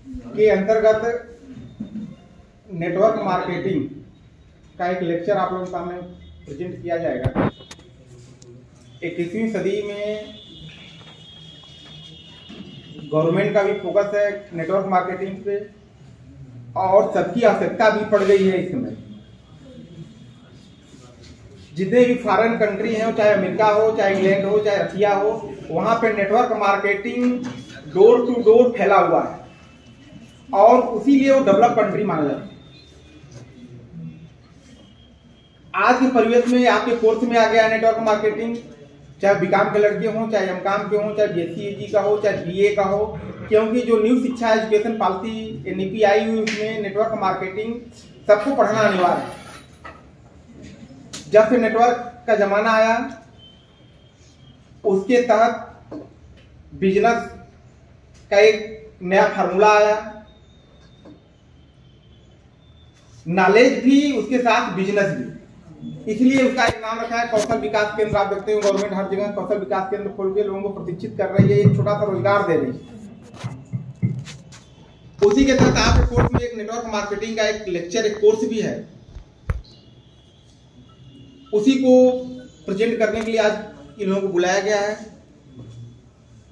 के अंतर्गत network marketing का एक लेक्चर आप लोगों के सामने प्रेजेंट किया जाएगा। 21वीं सदी में गवर्नमेंट का भी फोकस है नेटवर्क मार्केटिंग पे और सबकी आवश्यकता भी पड़ गई है। इस समय जितने भी फॉरेन कंट्री हैं, चाहे अमेरिका हो, चाहे इंग्लैंड हो, चाहे रशिया हो, वहां पे network marketing door to door फैला हुआ है और उसीलिए वो डेवलप कंट्री माना जाता है। आज के परिवेश में आपके कोर्स में आ गया है नेटवर्क मार्केटिंग, चाहे बीकॉम के लड़के हों, चाहे एमकॉम के हों, चाहे बीएससी का हो, चाहे बीए का हो, क्योंकि जो न्यू शिक्षा एजुकेशन पॉलिसी NEP आई हुई उसमें नेटवर्क मार्केटिंग सबको पढ़ना अनिवार्य है। जब से नेटवर्क का जमाना आया उसके तहत बिजनेस का एक नया फार्मूला आया, नॉलेज भी उसके साथ बिजनेस भी, इसलिए उसका एक नाम रखा है कौशल विकास केंद्र। आप देखते हो गवर्नमेंट हर जगह कौशल विकास केंद्र खोल के लोगों को प्रशिक्षित कर रही है, एक छोटा सा रोजगार दे रही है। उसी के तहत आपके कोर्स में एक नेटवर्क मार्केटिंग का एक लेक्चर, एक कोर्स भी है। उसी को प्रेजेंट करने के लिए आज इन लोगों को बुलाया गया है,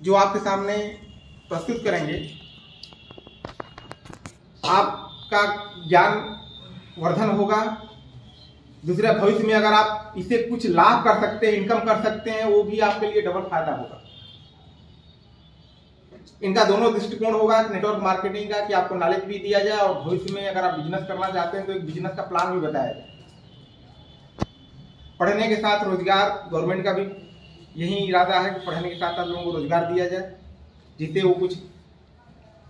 जो आपके सामने प्रस्तुत करेंगे। आपका ज्ञान वर्धन होगा, दूसरा भविष्य में अगर आप इससे कुछ लाभ कर सकते हैं, इनकम कर सकते हैं, वो भी आपके लिए डबल फायदा होगा। इनका दोनों दृष्टिकोण होगा नेटवर्क मार्केटिंग का कि आपको नॉलेज भी दिया जाए और भविष्य में अगर आप बिजनेस करना चाहते हैं तो एक बिजनेस का प्लान भी बताया जाए। पढ़ने के साथ रोजगार, गवर्नमेंट का भी यही इरादा है कि पढ़ने के साथ साथ लोगों को रोजगार दिया जाए, जिससे वो कुछ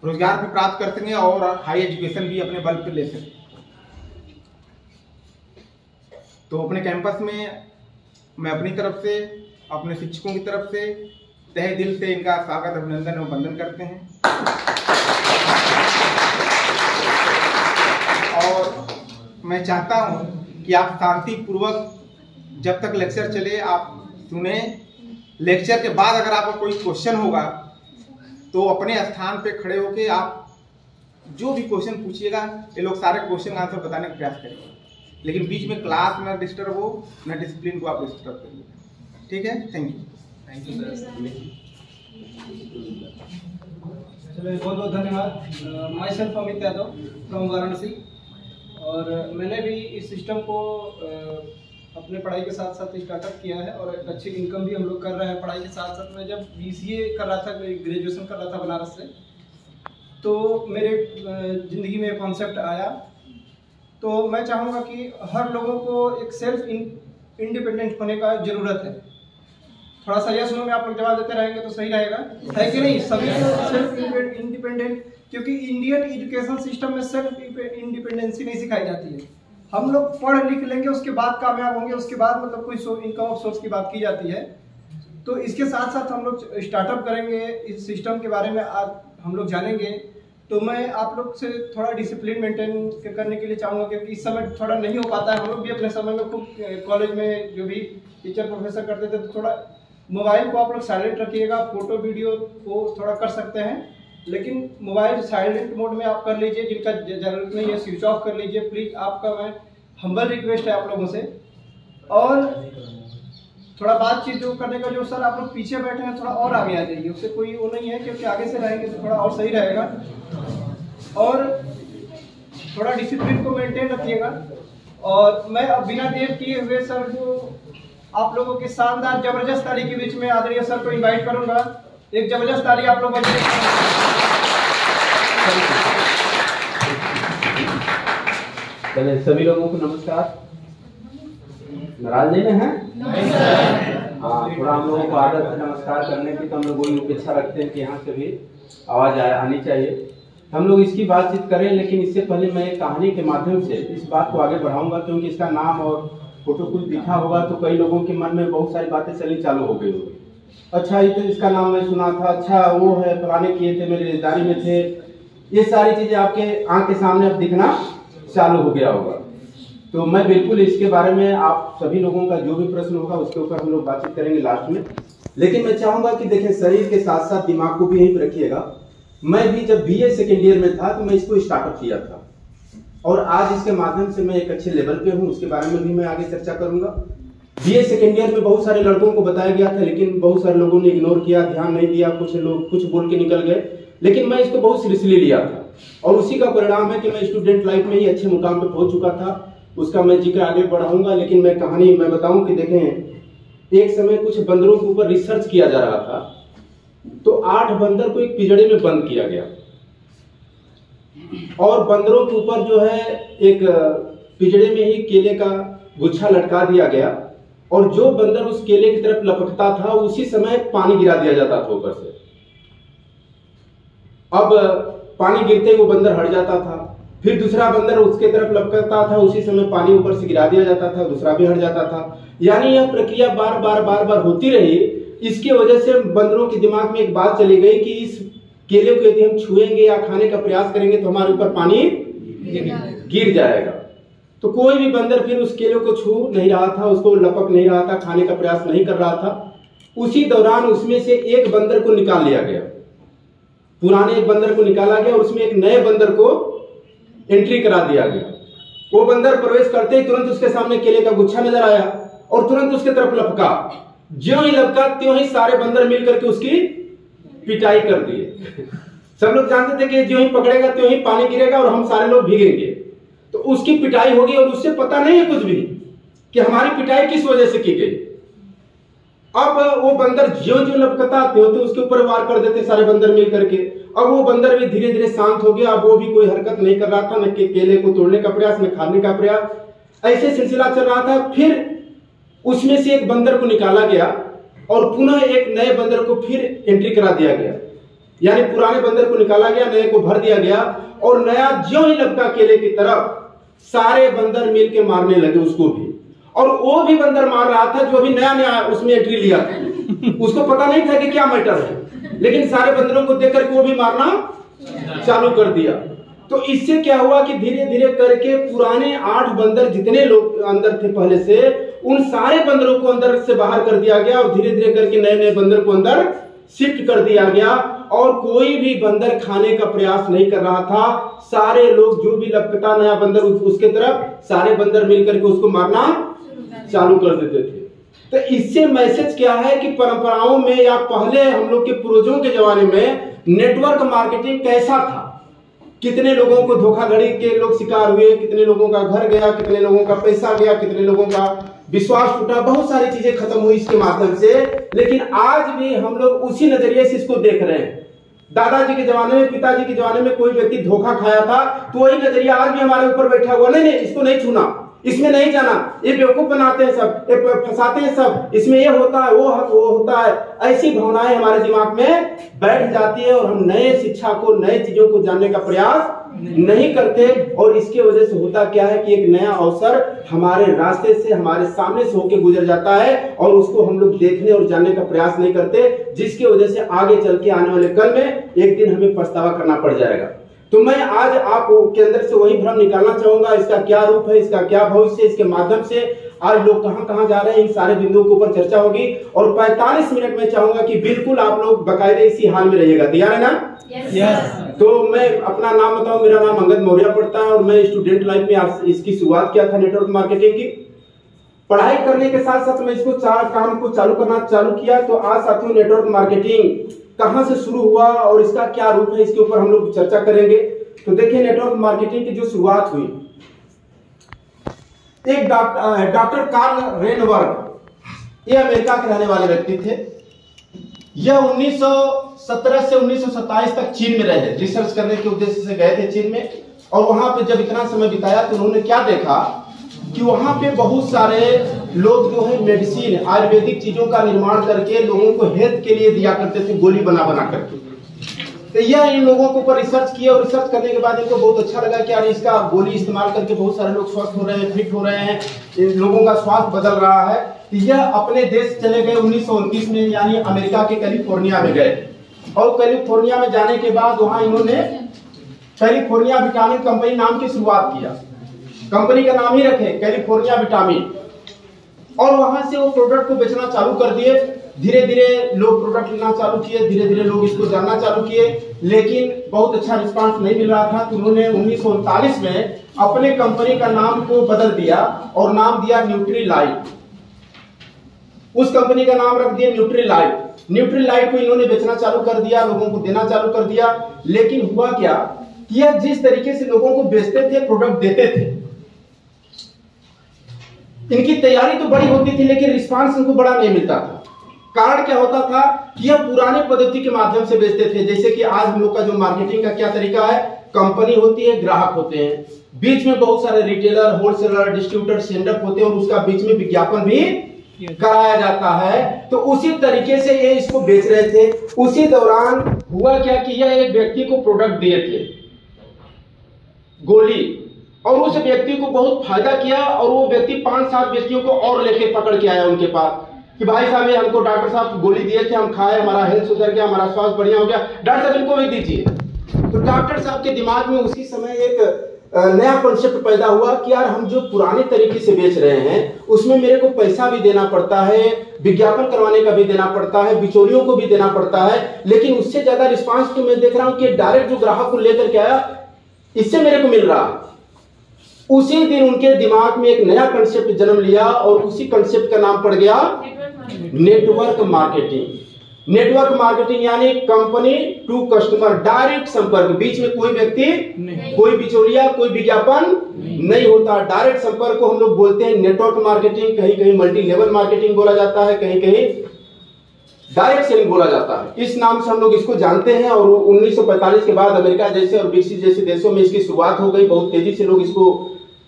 रोजगार भी प्राप्त कर सकें और हाई एजुकेशन भी अपने बल पर ले सकें। तो अपने कैंपस में मैं अपनी तरफ से, अपने शिक्षकों की तरफ से तहे दिल से इनका स्वागत, अभिनंदन और वंदन करते हैं। और मैं चाहता हूं कि आप शांतिपूर्वक जब तक लेक्चर चले आप सुने। लेक्चर के बाद अगर आपका कोई क्वेश्चन होगा तो अपने स्थान पे खड़े होके आप जो भी क्वेश्चन पूछिएगा, ये लोग सारे क्वेश्चन आंसर बताने का प्रयास करेंगे, लेकिन बीच में क्लास ना डिस्टर्ब हो, ना डिसिप्लिन को आप डिस्टर्ब करिए। ठीक है, thank you. Thank you sir. चलिए, बहुत बहुत धन्यवाद। My self Amit Yadav from Varanasi. और मैंने भी इस सिस्टम को अपने पढ़ाई के साथ साथ स्टार्टअप किया है और एक अच्छी इनकम भी हम लोग कर रहे हैं पढ़ाई के साथ साथ। मैं जब BCA कर रहा था, ग्रेजुएशन कर रहा था बनारस से, तो मेरे ज़िंदगी में कॉन्सेप्ट आया। तो मैं चाहूँगा कि हर लोगों को एक सेल्फ इंडिपेंडेंट होने का ज़रूरत है। थोड़ा सा यस नो में आप लोग जवाब देते रहेंगे तो सही रहेगा, है कि नहीं? सभी को सेल्फ इंडिपेंडेंट, क्योंकि इंडियन एजुकेशन सिस्टम में सेल्फ इंडिपेंडेंसी नहीं सिखाई जाती है। हम लोग पढ़ लिख लेंगे, उसके बाद कामयाब होंगे, उसके बाद मतलब कोई इनकम ऑफ सोर्स की बात की जाती है। तो इसके साथ साथ हम लोग स्टार्टअप करेंगे, इस सिस्टम के बारे में आज हम लोग जानेंगे। तो मैं आप लोग से थोड़ा डिसिप्लिन मेंटेन करने के लिए चाहूँगा, क्योंकि इस समय थोड़ा नहीं हो पाता है। हम लोग भी अपने समय में खूब कॉलेज में जो भी टीचर प्रोफेसर करते थे, तो थोड़ा मोबाइल को आप लोग साइलेंट रखिएगा। फोटो वीडियो को थोड़ा कर सकते हैं, लेकिन मोबाइल साइलेंट मोड में आप कर लीजिए। जिनका जरूरत नहीं है स्विच ऑफ कर लीजिए प्लीज़। आपका मैं हम्बल रिक्वेस्ट है आप लोगों से। और थोड़ा बातचीत जो करने का, जो सर आप लोग पीछे बैठे हैं थोड़ा और आगे आ जाइए, उससे कोई वो नहीं है, क्योंकि आगे से रहेंगे तो थोड़ा और सही रहेगा। और थोड़ा डिसिप्लिन को मेंटेन रखिएगा। और मैं अब बिना देर किए हुए सर को, आप लोगों के शानदार जबरदस्त ताली के बीच में आदरणीय सर को इनवाइट करूंगा। एक जबरदस्त ताली आप लोगों के। चलिए, सभी लोगों को नमस्कार। नाराज नहीं है? हाँ, थोड़ा हम लोगों को आदत है नमस्कार करने की, तो हम लोग वही अपेक्षा रखते हैं कि यहाँ से भी आवाज़ आनी चाहिए। हम लोग इसकी बातचीत करें, लेकिन इससे पहले मैं एक कहानी के माध्यम से इस बात को आगे बढ़ाऊंगा, क्योंकि इसका नाम और फोटो कुछ दिखा होगा तो कई लोगों के मन में बहुत सारी बातें चलनी चालू हो गई होगी। अच्छा, ये तो इसका नाम मैं सुना था, अच्छा वो है, पुराने किए थे, मेरी रिश्तेदारी में थे। ये सारी चीज़ें आपके आँख के सामने अब दिखना चालू हो गया होगा। तो मैं बिल्कुल इसके बारे में आप सभी लोगों का जो भी प्रश्न होगा उसके ऊपर हम लोग बातचीत करेंगे लास्ट में। लेकिन मैं चाहूँगा कि देखें, शरीर के साथ साथ दिमाग को भी यहीं पर रखिएगा। मैं भी जब बीए सेकेंड ईयर में था तो मैं इसको स्टार्टअप किया था, और आज इसके माध्यम से मैं एक अच्छे लेवल पे हूँ, उसके बारे में भी मैं आगे चर्चा करूंगा। बीए सेकेंड ईयर में बहुत सारे लड़कों को बताया गया था, लेकिन बहुत सारे लोगों ने इग्नोर किया, ध्यान नहीं दिया, कुछ लोग कुछ बोल के निकल गए, लेकिन मैं इसको बहुत सीरियसली लिया था, और उसी का परिणाम है कि मैं स्टूडेंट लाइफ में ही अच्छे मुकाम पे पहुंच चुका था। उसका मैं जिक्र आगे बढ़ाऊंगा, लेकिन मैं कहानी मैं बताऊं कि देखें, एक समय कुछ बंदरों के ऊपर रिसर्च किया जा रहा था, तो 8 बंदर को एक पिंजड़े में बंद किया गया, और बंदरों के ऊपर जो है एक पिंजड़े में ही केले का गुच्छा लटका दिया गया, और जो बंदर उस केले की तरफ लपकता था उसी समय पानी गिरा दिया जाता था ऊपर से। अब पानी गिरते ही वो बंदर हट जाता था, फिर दूसरा बंदर उसके तरफ लपकता था, उसी समय पानी ऊपर से गिरा दिया जाता था, दूसरा भी हट जाता था। यानी यह प्रक्रिया बार बार होती रही। इसकी वजह से बंदरों के दिमाग में एक बात चली गई कि इस केले को यदि हम छुएंगे या खाने का प्रयास करेंगे तो हमारे ऊपर पानी गिर जाएगा। तो कोई भी बंदर फिर उस केले को छू नहीं रहा था, उसको लपक नहीं रहा था, खाने का प्रयास नहीं कर रहा था। उसी दौरान उसमें से एक बंदर को निकाल लिया गया, पुराने एक बंदर को निकाला गया, और उसमें एक नए बंदर को एंट्री करा दिया गया। वो बंदर प्रवेश करते ही तुरंत उसके सामने केले का गुच्छा नजर आया और तुरंत उसके तरफ लपका। ज्यों ही लपका त्यों ही सारे बंदर मिलकर के उसकी पिटाई कर दिए। सब लोग जानते थे कि ज्यों ही पकड़ेगा त्यों ही पानी गिरेगा और हम सारे लोग भीगेंगे, तो उसकी पिटाई होगी, और उससे पता नहीं है कुछ भी कि हमारी पिटाई किस वजह से की गई। अब वो बंदर ज्यों ज्यों लपकता त्यों तो उसके ऊपर वार कर देते सारे बंदर मिल करके। अब वो बंदर भी धीरे धीरे शांत हो गया, अब वो भी कोई हरकत नहीं कर रहा था, न केले को तोड़ने का प्रयास, न खाने का प्रयास। ऐसे सिलसिला चल रहा था। फिर उसमें से एक बंदर को निकाला गया और पुनः एक नए बंदर को फिर एंट्री करा दिया गया, यानी पुराने बंदर को निकाला गया, नए को भर दिया गया, और नया ज्यों ही लपका केले की तरफ सारे बंदर मिलके मारने लगे उसको भी। और वो भी बंदर मार रहा था जो अभी नया नया उसमें एंट्री लिया था, उसको पता नहीं था कि क्या मैटर है, लेकिन सारे बंदरों को देख करके वो भी मारना चालू कर दिया। तो इससे क्या हुआ कि धीरे धीरे करके पुराने 8 बंदर जितने लोग अंदर थे पहले से, उन सारे बंदरों को अंदर से बाहर कर दिया गया, और धीरे धीरे करके नए नए बंदर को अंदर शिफ्ट कर दिया गया, और कोई भी बंदर खाने का प्रयास नहीं कर रहा था। सारे लोग जो भी लपकता नया बंदर उसके तरफ, सारे बंदर मिलकर के उसको मारना चालू कर देते थे। तो इससे मैसेज क्या है कि परंपराओं में या पहले हम लोग के पूर्वजों के जमाने में नेटवर्क मार्केटिंग कैसा था, कितने लोगों को धोखाधड़ी के लोग शिकार हुए, कितने लोगों का घर गया, कितने लोगों का पैसा गया, कितने लोगों का विश्वास टूटा, बहुत सारी चीजें खत्म हुई इसके माध्यम से। लेकिन आज भी हम लोग उसी नजरिए से इसको देख रहे हैं। दादाजी के जमाने में, पिताजी के जमाने में कोई व्यक्ति धोखा खाया था तो वही नजरिया आज भी हमारे ऊपर बैठा हुआ, नहीं इसको नहीं छूना, इसमें नहीं जाना, ये बेवकूफ बनाते हैं सब, ये फंसाते हैं सब, इसमें ये होता है वो होता है। ऐसी भावनाएं हमारे दिमाग में बैठ जाती है और हम नए शिक्षा को, नए चीजों को जानने का प्रयास नहीं करते। और इसके वजह से होता क्या है कि एक नया अवसर हमारे रास्ते से, हमारे सामने से होकर गुजर जाता है और उसको हम लोग देखने और जानने का प्रयास नहीं करते, जिसकी वजह से आगे चल के आने वाले कल में एक दिन हमें पछतावा करना पड़ जाएगा। तो मैं आज आप के अंदर से वही भ्रम निकालना चाहूंगा, इसका क्या रूप है, इसका क्या भविष्य, इसके माध्यम से आज लोग कहां कहां जा रहे हैं, इन सारे बिंदुओं के ऊपर चर्चा होगी। और 45 मिनट में चाहूंगा कि बिल्कुल आप लोग बाकायदे इसी हाल में रहिएगा। तैयार है ना? यस। तो मैं अपना नाम बताऊं, मेरा नाम अंगद मौर्य पड़ता है और मैं स्टूडेंट लाइफ में आज इसकी शुरुआत किया था नेटवर्क मार्केटिंग की। पढ़ाई करने के साथ साथ मैं इसको काम को चालू किया। तो आज साथियों एक मार्केटिंग कहां से शुरू हुआ और इसका क्या रूप है, इसके ऊपर हम लोग चर्चा करेंगे। तो देखिए, नेटवर्क मार्केटिंग की जो शुरुआत हुई, एक डॉक्टर कार्ल रेनबर्ग, ये अमेरिका के रहने वाले व्यक्ति थे। यह 1917 से 1927 तक चीन में रहे, रिसर्च करने के उद्देश्य से गए थे चीन में। और वहां पे जब इतना समय बिताया तो उन्होंने क्या देखा कि वहां पे बहुत सारे लोग जो है मेडिसिन, आयुर्वेदिक चीजों का निर्माण करके लोगों को हेल्थ के लिए दिया करते थे, गोली बना करके। तो यह इन लोगों के ऊपर रिसर्च किया और रिसर्च करने के बाद इनको बहुत अच्छा लगा कि यार इसका गोली इस्तेमाल करके बहुत सारे लोग स्वस्थ हो रहे हैं, फिट हो रहे हैं, लोगों का स्वास्थ्य बदल रहा है। तो यह अपने देश चले गए 1929 में, यानी अमेरिका के कैलिफोर्निया में गए। और कैलिफोर्निया में जाने के बाद वहां इन्होंने कैलिफोर्निया विटामिन कंपनी नाम की शुरुआत किया। कंपनी का नाम ही रखे कैलिफोर्निया विटामिन, और वहां से वो प्रोडक्ट को बेचना चालू कर दिए। धीरे धीरे लोग प्रोडक्ट लेना चालू किए, धीरे धीरे लोग इसको जानना चालू किए, लेकिन बहुत अच्छा रिस्पांस नहीं मिल रहा था। तो उन्होंने 1939 में अपने कंपनी का नाम को बदल दिया और नाम दिया न्यूट्रीलाइट। उस कंपनी का नाम रख दिया न्यूट्रीलाइट। न्यूट्रीलाइट को इन्होंने बेचना चालू कर दिया, लोगों को देना चालू कर दिया। लेकिन हुआ क्या कि यह जिस तरीके से लोगों को बेचते थे, प्रोडक्ट देते थे, इनकी तैयारी तो बड़ी होती थी लेकिन रिस्पांस इनको बड़ा नहीं मिलता था। कारण क्या होता था कि यह पुराने पद्धति के माध्यम से बेचते थे। जैसे कि आज हम लोग का जो मार्केटिंग का क्या तरीका है, कंपनी होती है, ग्राहक होते हैं, बीच में बहुत सारे रिटेलर, होलसेलर, डिस्ट्रीब्यूटर, सेंडर होते हैं और उसका बीच में विज्ञापन भी कराया जाता है। तो उसी तरीके से ये इसको बेच रहे थे। उसी दौरान हुआ क्या कि यह एक व्यक्ति को प्रोडक्ट दिए थे, गोली, और उस व्यक्ति को बहुत फायदा किया और वो व्यक्ति 5-7 व्यक्तियों को और लेके पकड़ के आया उनके पास कि भाई साहब ये हमको डॉक्टर साहब गोली दिए थे, हम खाए, हमारा हेल्थ सुधर गया, हमारा स्वास्थ्य बढ़िया हो गया, डॉक्टर साहब इनको भी दीजिए। तो डॉक्टर साहब के दिमाग में उसी समय एक नया कॉन्सेप्ट पैदा हुआ कि यार हम जो पुराने तरीके से बेच रहे हैं उसमें मेरे को पैसा भी देना पड़ता है, विज्ञापन करवाने का भी देना पड़ता है, बिचौलियों को भी देना पड़ता है, लेकिन उससे ज्यादा रिस्पांस तो मैं देख रहा हूं कि डायरेक्ट जो ग्राहक को लेकर के आया इससे मेरे को मिल रहा। उसी दिन उनके दिमाग में एक नया कंसेप्ट जन्म लिया और उसी कंसेप्ट का नाम पड़ गया नेटवर्क मार्केटिंग। नेटवर्क मार्केटिंग यानी कंपनी टू कस्टमर, डायरेक्ट संपर्क, बीच में कोई व्यक्ति, कोई बिचौलिया, कोई विज्ञापन नहीं होता, डायरेक्ट संपर्क को हम लोग बोलते हैं नेटवर्क मार्केटिंग। कहीं कहीं मल्टी लेवल मार्केटिंग बोला जाता है, कहीं कहीं डायरेक्ट सेलिंग बोला जाता है। इस नाम से हम लोग इसको जानते हैं। और 1945 के बाद अमेरिका जैसे और विकसित जैसे देशों में इसकी शुरुआत हो गई। बहुत तेजी से लोग इसको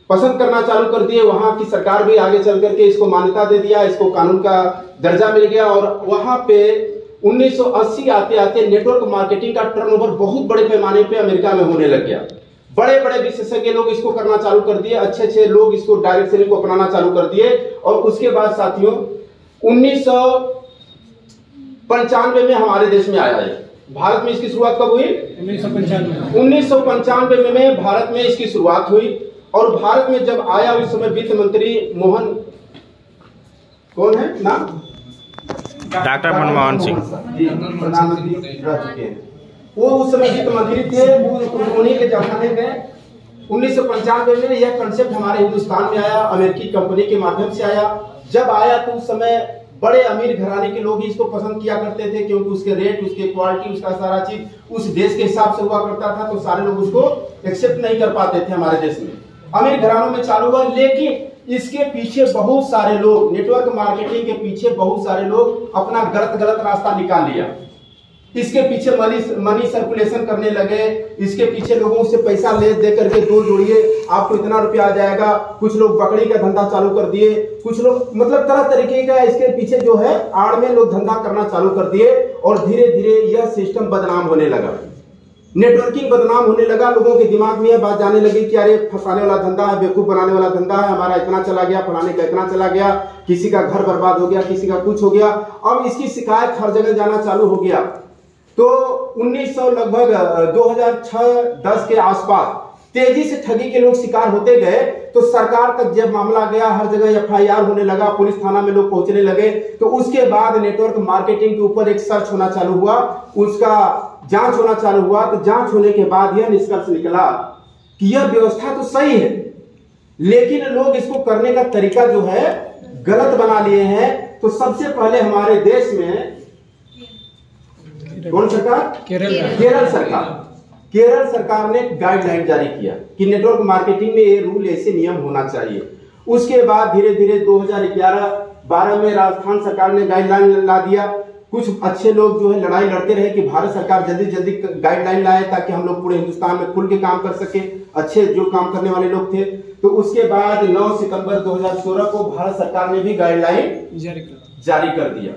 पसंद करना चालू कर दिए। वहां की सरकार भी आगे चल करके इसको मान्यता दे दिया, इसको कानून का दर्जा मिल गया। और वहां पे 1980 आते आते नेटवर्क मार्केटिंग का टर्नओवर बहुत बड़े पैमाने पे अमेरिका में होने लग गया। बड़े बड़े विशेषज्ञ लोग इसको करना चालू कर दिए, अच्छे अच्छे लोग इसको डायरेक्ट सेलिंग को अपनाना चालू कर दिए। और उसके बाद साथियों 1995 में हमारे देश में आया है। भारत में इसकी शुरुआत कब हुई? 1995 में भारत में इसकी शुरुआत हुई। और भारत में जब आया उस समय वित्त मंत्री मोहन, कौन है नाम? डॉक्टर मनमोहन सिंह जी, प्रधानमंत्री रह चुके हैं। वो उस समय वित्त मंत्री थे। उन्हीं के जमाने में 1995 में यह कंसेप्ट हमारे हिंदुस्तान में आया, अमेरिकी कंपनी के माध्यम से आया। जब आया तो उस समय बड़े अमीर घराने के लोग इसको पसंद किया करते थे, क्योंकि उसके रेट, उसके क्वालिटी, उसका सारा चीज उस देश के हिसाब से हुआ करता था। तो सारे लोग उसको एक्सेप्ट नहीं कर पाते थे हमारे देश में। अमीर घरानों में चालू हुआ, लेकिन इसके पीछे बहुत सारे लोग, नेटवर्क मार्केटिंग के पीछे बहुत सारे लोग अपना गलत रास्ता निकाल लिया। इसके पीछे मनी सर्कुलेशन करने लगे। इसके पीछे लोगों से पैसा ले दे करके, दो जोड़िए आपको इतना रुपया आ जाएगा। कुछ लोग बकरी का धंधा चालू कर दिए, कुछ लोग मतलब तरह तरीके का इसके पीछे जो है आड़ में लोग धंधा करना चालू कर दिए। और धीरे धीरे यह सिस्टम बदनाम होने लगा, नेटवर्किंग बदनाम होने लगा। लोगों के दिमाग में यह बात जाने लगी कि अरे फंसाने वाला धंधा है, बेवकूफ बनाने वाला धंधा है, हमारा इतना चला गया, फलाने का इतना चला गया, किसी का घर बर्बाद हो गया, किसी का कुछ हो गया। अब इसकी शिकायत हर जगह जाना चालू हो गया। तो 1900 लगभग 2006-10 के आसपास तेजी से ठगी के लोग शिकार होते गए। तो सरकार तक जब मामला गया, हर जगह FIR होने लगा, पुलिस थाना में लोग पहुंचने लगे। तो उसके बाद नेटवर्क मार्केटिंग के ऊपर एक सर्च होना चालू हुआ, उसका जांच होना चालू हुआ। तो जांच होने के बाद यह निष्कर्ष निकला कि यह व्यवस्था तो सही है, लेकिन लोग इसको करने का तरीका जो है गलत बना लिए हैं। तो सबसे पहले हमारे देश में कौन सरकार? केरल सरकार ने गाइडलाइन जारी किया कि नेटवर्क मार्केटिंग में ये रूल, ऐसे नियम होना चाहिए। उसके बाद धीरे धीरे 2011-12 में राजस्थान सरकार ने गाइडलाइन ला दिया। कुछ अच्छे लोग जो है लड़ाई लड़ते रहे कि भारत सरकार जल्दी जल्दी गाइडलाइन लाए ताकि हम लोग पूरे हिंदुस्तान में खुल के काम कर सके, अच्छे जो काम करने वाले लोग थे। तो उसके बाद 9 सितंबर 2016 को भारत सरकार ने भी गाइडलाइन जारी कर दिया।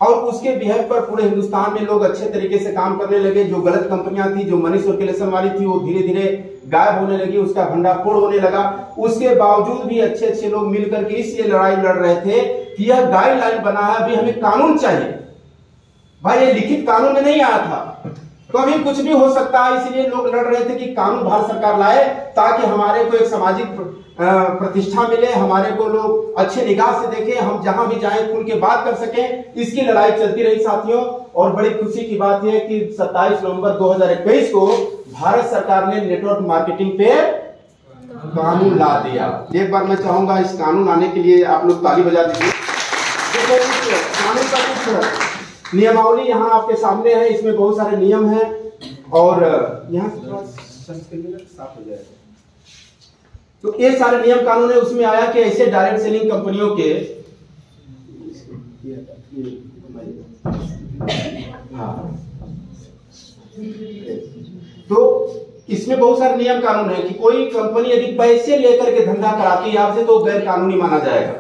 और उसके बिहेव पर पूरे हिंदुस्तान में लोग अच्छे तरीके से काम करने लगे। जो गलत कंपनियां थी, जो मनी सर्कुलेशन वाली थी, वो धीरे धीरे गायब होने लगी, उसका भंडाफोड़ होने लगा। उसके बावजूद भी अच्छे अच्छे लोग मिलकर के इसलिए लड़ाई लड़ रहे थे कि यह गाइडलाइन बना है, अभी हमें कानून चाहिए। भाई ये लिखित कानून में नहीं आया था, कभी कुछ भी हो सकता है, इसलिए लोग लड़ रहे थे कि कानून भारत सरकार लाए ताकि हमारे को एक सामाजिक प्रतिष्ठा मिले, हमारे को लोग अच्छे निगाह से देखें, हम जहां भी जाएं खुल के बात कर सकें। इसकी लड़ाई चलती रही साथियों, और बड़ी खुशी की बात है कि 27 नवंबर 2021 को भारत सरकार ने नेटवर्क मार्केटिंग पे कानून ला दिया। एक बार मैं चाहूंगा इस कानून आने के लिए आप लोग ताली बजा दीजिए। कानून का कुछ नियमावली यहाँ आपके सामने है, इसमें बहुत सारे नियम हैं और यहाँ साफ हो जाएगा। तो ये सारे नियम कानून है, उसमें आया कि ऐसे डायरेक्ट सेलिंग कंपनियों के तो इसमें बहुत सारे नियम कानून है कि कोई कंपनी यदि पैसे लेकर के धंधा कराती है आपसे तो गैर कानूनी माना जाएगा।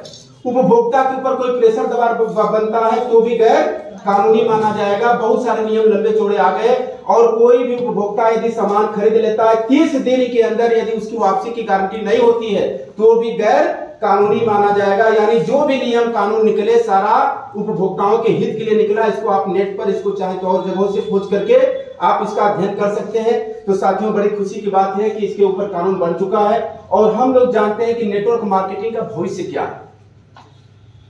उपभोक्ता के ऊपर कोई प्रेशर दबाव बनता है तो भी गैर कानूनी माना जाएगा। बहुत सारे नियम लंबे चौड़े आ गए। और कोई भी उपभोक्ता यदि सामान खरीद लेता है 30 दिन के अंदर यदि उसकी वापसी की गारंटी नहीं होती है तो भी गैर कानूनी माना जाएगा। यानी जो भी नियम कानून निकले सारा उपभोक्ताओं के हित के लिए निकला। इसको आप नेट पर, इसको चाहे तो और जगहों से खोज करके आप इसका अध्ययन कर सकते हैं। तो साथियों बड़ी खुशी की बात है कि इसके ऊपर कानून बन चुका है और हम लोग जानते हैं कि नेटवर्क मार्केटिंग का भविष्य क्या है।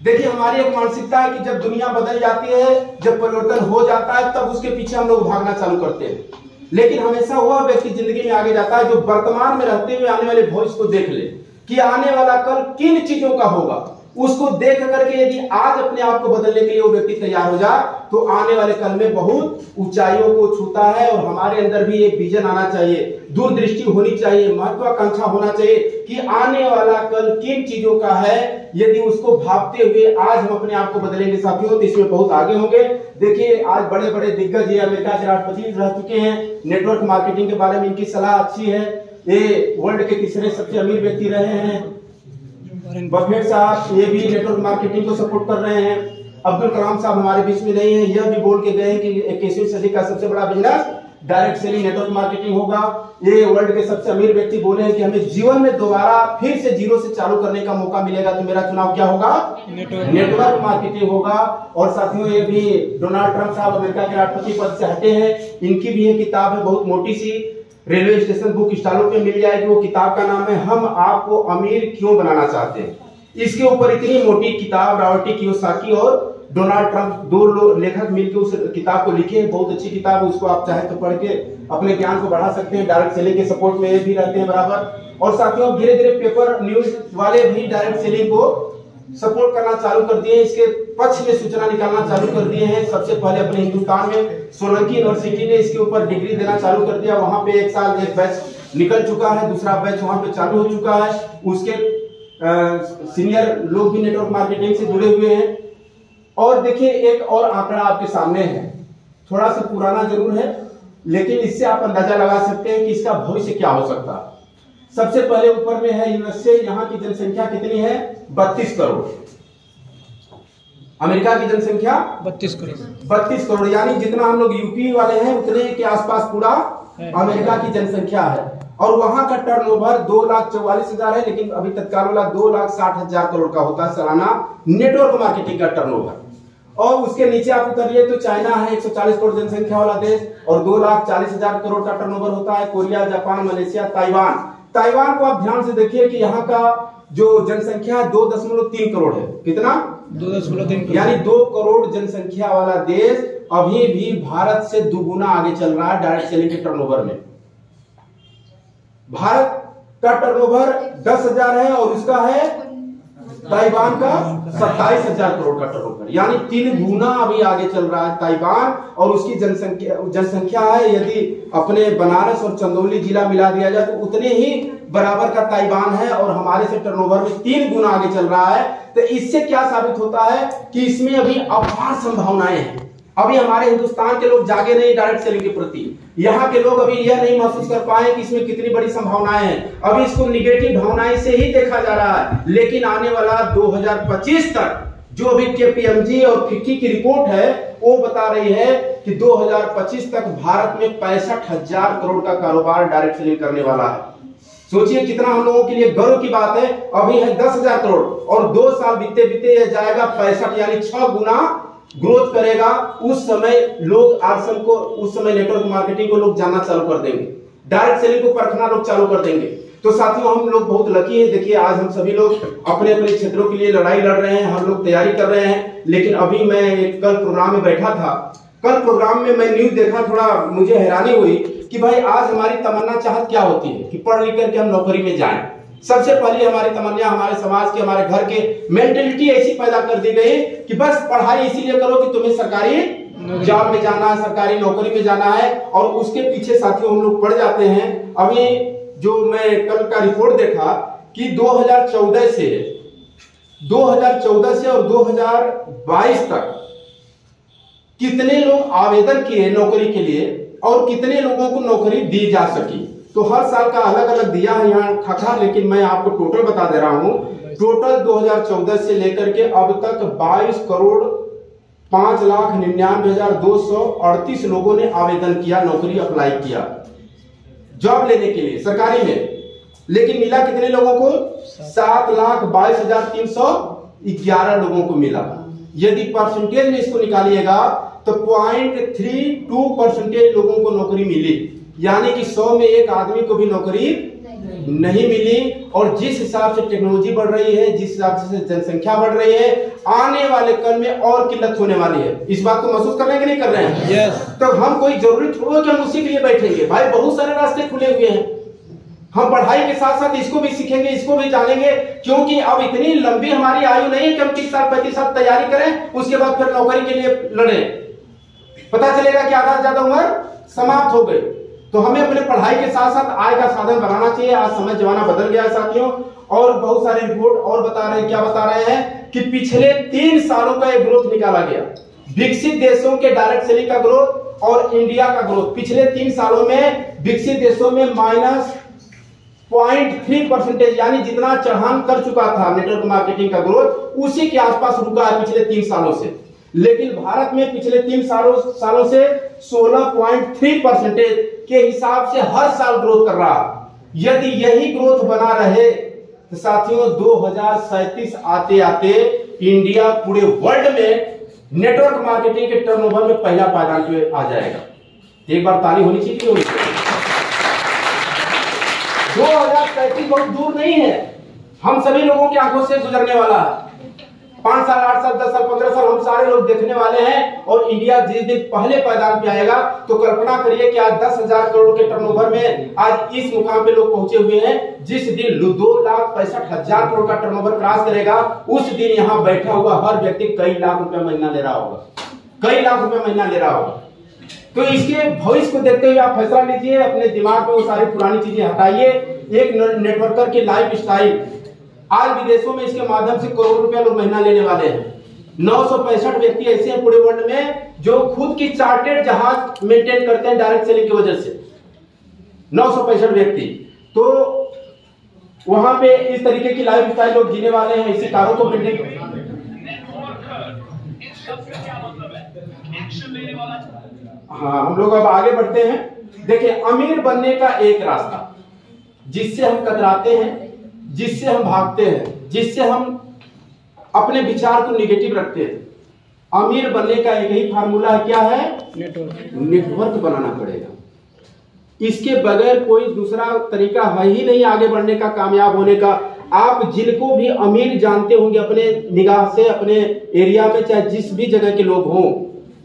देखिए हमारी एक मानसिकता है कि जब दुनिया बदल जाती है, जब परिवर्तन हो जाता है तब उसके पीछे हम लोग भागना चालू करते हैं। लेकिन हमेशा वह व्यक्ति जिंदगी में आगे जाता है जो वर्तमान में रहते हुए आने वाले भविष्य को देख ले कि आने वाला कल किन चीजों का होगा। उसको देख करके यदि आज अपने आप को बदलने के लिए वो व्यक्ति तैयार हो जाए तो आने वाले कल में बहुत ऊंचाइयों को छूता है। और हमारे अंदर भी एक विजन आना चाहिए, दूरदृष्टि होनी चाहिए, महत्वाकांक्षा होना चाहिए कि आने वाला कल किन चीजों का है। यदि उसको भापते हुए आज हम अपने आप को बदलेंगे साथियों तो इसमें बहुत आगे होंगे। देखिए आज बड़े बड़े दिग्गज ये अमेरिका के राष्ट्रपति रह चुके हैं, नेटवर्क मार्केटिंग के बारे में इनकी सलाह अच्छी है। ये वर्ल्ड के तीसरे सबसे अमीर व्यक्ति रहे हैं। बफेट साहब ये भी नेटवर्क मार्केटिंग को सपोर्ट कर रहे हैं। अब्दुल कलाम साहब हमारे बीच में नहीं है, यह भी बोल के गए कि 21वीं सदी का सबसे बड़ा business direct selling network marketing होगा। ये वर्ल्ड के सबसे अमीर व्यक्ति बोले हैं कि हमें जीवन में दोबारा फिर से जीरो से चालू करने का मौका मिलेगा तो मेरा चुनाव क्या होगा, नेटवर्क मार्केटिंग होगा। और साथियों ये भी डोनाल्ड ट्रंप साहब अमेरिका के राष्ट्रपति पद से हटे हैं, इनकी भी एक किताब है बहुत मोटी सी, रेलवे स्टेशन बुक स्टॉलों पे मिल जाएगी। वो किताब का नाम है हम आपको अमीर क्यों बनाना चाहते हैं। इसके ऊपर इतनी मोटी किताब रॉबर्ट कियोसाकी और डोनाल्ड ट्रंप दो लेखक मिलकर उस किताब को लिखे हैं। बहुत अच्छी किताब है, उसको आप चाहे तो पढ़ के अपने ज्ञान को बढ़ा सकते हैं। डायरेक्ट सेलिंग के सपोर्ट में ये भी रहते हैं बराबर। और साथियों धीरे धीरे पेपर न्यूज वाले भी डायरेक्ट सेलिंग को सपोर्ट करना चालू कर दिए, इसके पक्ष में सूचना निकालना चालू कर दिए हैं। सबसे पहले अपने हिंदुस्तान में सोलंकी यूनिवर्सिटी ने इसके ऊपर डिग्री देना चालू कर दिया। वहां पे एक साल एक बैच निकल चुका है, दूसरा बैच वहां पे चालू हो चुका है। उसके सीनियर लोग भी नेटवर्क मार्केटिंग से जुड़े हुए हैं। और देखिए एक और आंकड़ा आपके सामने है, थोड़ा सा पुराना जरूर है लेकिन इससे आप अंदाजा लगा सकते हैं कि इसका भविष्य क्या हो सकता है। सबसे पहले ऊपर में है यूएसए, यहाँ की जनसंख्या कितनी है, 32 करोड़। अमेरिका की जनसंख्या 32 करोड़, यानी जितना हम लोग यूपी वाले हैं उतने के आसपास पूरा अमेरिका की जनसंख्या है। और वहां का टर्नओवर 2,44,000 है, लेकिन अभी तत्काल वाला 2,60,000 करोड़ का होता है सालाना नेटवर्क मार्केटिंग का टर्नओवर। और उसके नीचे आप उतरिए तो चाइना है 140 करोड़ जनसंख्या वाला देश और 2,40,000 करोड़ का टर्नओवर होता है। कोरिया, जापान, मलेशिया, ताइवान को आप ध्यान से देखिए कि यहाँ का जो जनसंख्या 2.3 करोड़ है। कितना? 2.3, यानी 2 करोड़ जनसंख्या वाला देश अभी भी भारत से दुगुना आगे चल रहा है डायरेक्ट सेलिंग के टर्नओवर में। भारत का टर्नओवर 10,000 है और उसका है ताइवान का 27,000 करोड़ का टर्नओवर, यानी 3 गुना अभी आगे चल रहा है ताइवान। और उसकी जनसंख्या है, यदि अपने बनारस और चंदौली जिला मिला दिया जाए तो उतने ही बराबर का ताइवान है और हमारे से टर्नओवर में 3 गुना आगे चल रहा है। तो इससे क्या साबित होता है कि इसमें अभी अपार संभावनाएं हैं। अभी हमारे हिंदुस्तान के लोग जागे नहीं डायरेक्ट सेलिंग के प्रति, यहाँ के लोग अभी यह नहीं महसूस कर पाए कि इसमें कितनी बड़ी संभावनाएं हैं। अभी इसको निगेटिव भावनाएं से ही देखा जा रहा है। लेकिन आने वाला 2025 तक जो अभी केपीएमजी और फिक्की की रिपोर्ट है वो बता रही है कि 2025 तक भारत में 65,000 करोड़ का कारोबार डायरेक्ट सेलिंग करने वाला है। सोचिए कितना हम लोगों के लिए गर्व की बात है। अभी है 10,000 करोड़ और 2 साल बीते बीते जाएगा 65, यानी 6 गुना ग्रोथ करेगा उस समय लोग आरसन को, उस समय नेटवर्क मार्केटिंग को लोग जानना चालू कर देंगे, डायरेक्ट सेलिंग को परखना लोग चालू कर देंगे। तो साथियों हम लोग बहुत लकी हैं। देखिए आज हम सभी लोग अपने अपने क्षेत्रों के लिए लड़ाई लड़ रहे हैं, हम लोग तैयारी कर रहे हैं। लेकिन अभी मैं एक कल प्रोग्राम में बैठा था, कल प्रोग्राम में मैं न्यूज देखा, थोड़ा मुझे हैरानी हुई कि भाई आज हमारी तमन्ना चाहत क्या होती है कि पढ़ लिख करके हम नौकरी में जाएं। सबसे पहले हमारी तमन्ना हमारे समाज के, हमारे घर के मेंटेलिटी ऐसी पैदा कर दी गई कि बस पढ़ाई इसीलिए करो कि तुम्हें सरकारी जॉब में जाना है, सरकारी नौकरी में जाना है, और उसके पीछे साथियों हम लोग पढ़ जाते हैं। अभी जो मैं कल का रिपोर्ट देखा कि 2014 से और 2022 तक कितने लोग आवेदन किए नौकरी के लिए और कितने लोगों को नौकरी दी जा सकी। तो हर साल का अलग अलग दिया है यहाँ खाखा, लेकिन मैं आपको टोटल बता दे रहा हूं। टोटल 2014 से लेकर के अब तक 22,05,99,238 लोगों ने आवेदन किया, नौकरी अप्लाई किया जॉब लेने के लिए सरकारी में। लेकिन मिला कितने लोगों को? 7,22,311 लोगों को मिला। यदि परसेंटेज में इसको निकालिएगा तो 0.32% लोगों को नौकरी मिली, यानी कि 100 में एक आदमी को भी नौकरी नहीं मिली। और जिस हिसाब से टेक्नोलॉजी बढ़ रही है, जिस हिसाब से जनसंख्या बढ़ रही है, आने वाले कल में और किल्लत होने वाली है। इस बात को महसूस कर रहे हैं कि नहीं कर रहे हैं? yes. तो हम कोई जरूरी थोड़ा कि हम उसी के लिए बैठेंगे। भाई बहुत सारे रास्ते खुले हुए हैं, हम पढ़ाई के साथ साथ इसको भी सीखेंगे, इसको भी जानेंगे, क्योंकि अब इतनी लंबी हमारी आयु नहीं है कि हम 30 साल 35 साल तैयारी करें, उसके बाद फिर नौकरी के लिए लड़े। पता चलेगा कि आधा से ज्यादा उम्र समाप्त हो गई। तो हमें अपने पढ़ाई के साथ साथ आय का साधन बनाना चाहिए। आज समय जमाना बदल गया है साथियों, और बहुत सारे रिपोर्ट और बता रहे हैं, क्या बता रहे हैं कि पिछले 3 सालों का एक ग्रोथ निकाला गया, विकसित देशों के डायरेक्ट सेलिंग का ग्रोथ और इंडिया का ग्रोथ। पिछले 3 सालों में विकसित देशों में -0.3%, यानी जितना चढ़ान कर चुका था नेटवर्क मार्केटिंग का ग्रोथ, उसी के आसपास रुका है पिछले 3 सालों से। लेकिन भारत में पिछले 3 सालों से 16.3% के हिसाब से हर साल ग्रोथ कर रहा। यदि यही ग्रोथ बना रहे तो साथियों 2037 आते आते इंडिया पूरे वर्ल्ड में नेटवर्क मार्केटिंग के टर्नओवर में पहला पायदान पे आ जाएगा। एक बार ताली होनी चाहिए कि होनी चाहिए? 2035 बहुत दूर नहीं है, हम सभी लोगों की आंखों से गुजरने वाला है। 5 साल 8 साल 10 साल 15 साल हम सारे लोग देखने वाले हैं। और इंडिया जिस दिन पहले पायदान पे आएगा तो कल्पना करिए कि आज 10,000 करोड़ के टर्नओवर में आज इस मुकाम पे लोग पहुंचे हुए हैं। जिस दिन 2,65,000 करोड़ का टर्नओवर क्रॉस करेगा, उस दिन यहाँ बैठा हुआ हर व्यक्ति कई लाख रुपए महीना ले रहा होगा, कई लाख रुपए महीना ले रहा होगा। तो इसके भविष्य को देखते हुए आप फैसला लीजिए, अपने दिमाग में वो सारी पुरानी चीजें हटाइए। एक नेटवर्कर की लाइफ स्टाइल, आज विदेशों में इसके माध्यम से करोड़ रुपया लोग महीना लेने वाले हैं। 965 व्यक्ति ऐसे हैं पूरे वर्ल्ड में जो खुद की चार्टेड जहाज मेंटेन करते हैं डायरेक्ट सेलिंग की वजह से। 965 व्यक्ति, तो वहां पे इस तरीके की लाइफ स्टाइल लोग जीने वाले हैं, इसी कारों को मेंटेन। हाँ, हम लोग अब आगे बढ़ते हैं। देखिए, अमीर बनने का एक रास्ता जिससे हम कतराते हैं, जिससे हम भागते हैं, जिससे हम अपने विचार को निगेटिव रखते हैं, अमीर बनने का एक ही फार्मूला है। क्या है? नेटवर्क बनाना पड़ेगा। इसके बगैर कोई दूसरा तरीका है ही नहीं आगे बढ़ने का, कामयाब होने का। आप जिनको भी अमीर जानते होंगे अपने निगाह से, अपने एरिया में चाहे जिस भी जगह के लोग हों,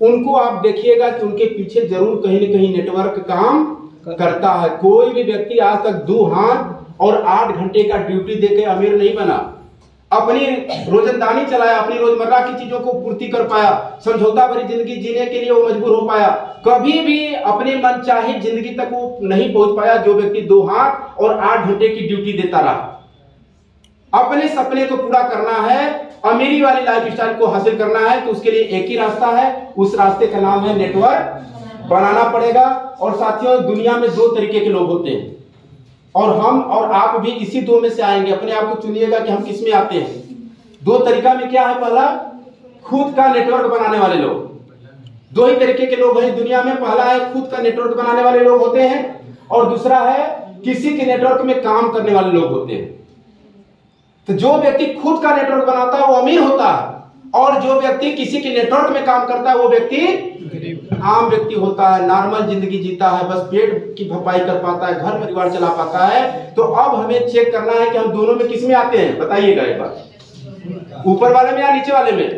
उनको आप देखिएगा कि उनके पीछे जरूर कहीं न कहीं नेटवर्क काम करता है। कोई भी व्यक्ति आज तक 2 हाथ और 8 घंटे का ड्यूटी देके अमीर नहीं बना, अपनी रोजंदारी चलाया, अपनी रोजमर्रा की चीजों को पूर्ति कर पाया, समझौता भरी जिंदगी जीने के लिए वो मजबूर हो पाया। कभी भी अपने मन चाहे जिंदगी तक वो नहीं पहुंच पाया जो व्यक्ति 2 हाथ और 8 घंटे की ड्यूटी देता रहा। अपने सपने को पूरा करना है, अमीरी वाली लाइफ स्टाइल को हासिल करना है, तो उसके लिए एक ही रास्ता है, उस रास्ते का नाम है नेटवर्क बनाना पड़ेगा। और साथियों, दुनिया में 2 तरीके के लोग होते हैं, और हम और आप भी इसी 2 में से आएंगे। अपने आप को चुनिएगा कि हम किस में आते हैं। 2 तरीका में क्या है? पहला, खुद का नेटवर्क बनाने वाले लोग। 2 ही तरीके के लोग हैं दुनिया में। पहला है खुद का नेटवर्क बनाने वाले लोग होते हैं, और दूसरा है किसी के नेटवर्क में काम करने वाले लोग होते हैं। तो जो व्यक्ति खुद का नेटवर्क बनाता है वो अमीर होता है, और जो व्यक्ति किसी के नेटवर्क में काम करता है वो व्यक्ति आम व्यक्ति होता है, नॉर्मल जिंदगी जीता है, बस पेट की भरपाई कर पाता है, घर परिवार चला पाता है। तो अब हमें चेक करना है कि हम दोनों में किस में आते हैं, बताइएगा एक बार, ऊपर वाले में या नीचे वाले में?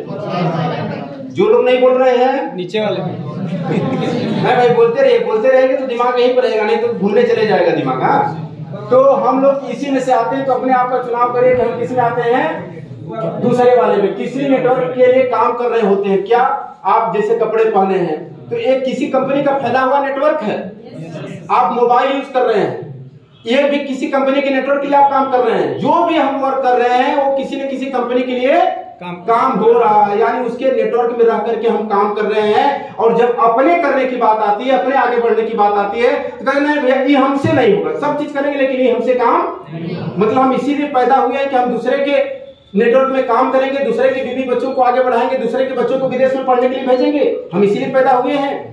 जो लोग नहीं बोल रहे हैं नीचे वाले में। नहीं भाई, बोलते रहेंगे तो दिमाग यहीं पर रहेगा, नहीं तो घूमने चले जाएगा दिमाग। हाँ, तो हम लोग इसी में से आते हैं। तो अपने आप का चुनाव करिए कि हम किस में आते हैं, दूसरे वाले में। किसी नेटवर्क के लिए काम कर रहे होते हैं, क्या आप जैसे कपड़े पहने हैं तो एक किसी कंपनी का फैला हुआ नेटवर्क है, आप मोबाइल यूज कर रहे हैं, ये भी किसी कंपनी के नेटवर्क के लिए आप काम कर रहे हैं। जो भी हम वर्क कर रहे हैं वो किसी न किसी कंपनी के लिए काम हो रहा है, यानी उसके नेटवर्क में रह करके हम काम कर रहे हैं। और जब अपने करने की बात आती है, अपने आगे बढ़ने की बात आती है, तो कहना है भैया ये हमसे नहीं होगा, सब चीज करेंगे लेकिन ये हमसे काम, मतलब हम इसीलिए पैदा हुए हैं कि हम दूसरे के नेटवर्क में काम करेंगे, दूसरे के बीवी बच्चों को आगे बढ़ाएंगे, दूसरे के बच्चों को विदेश में पढ़ने के लिए भेजेंगे, हम इसीलिए पैदा हुए हैं।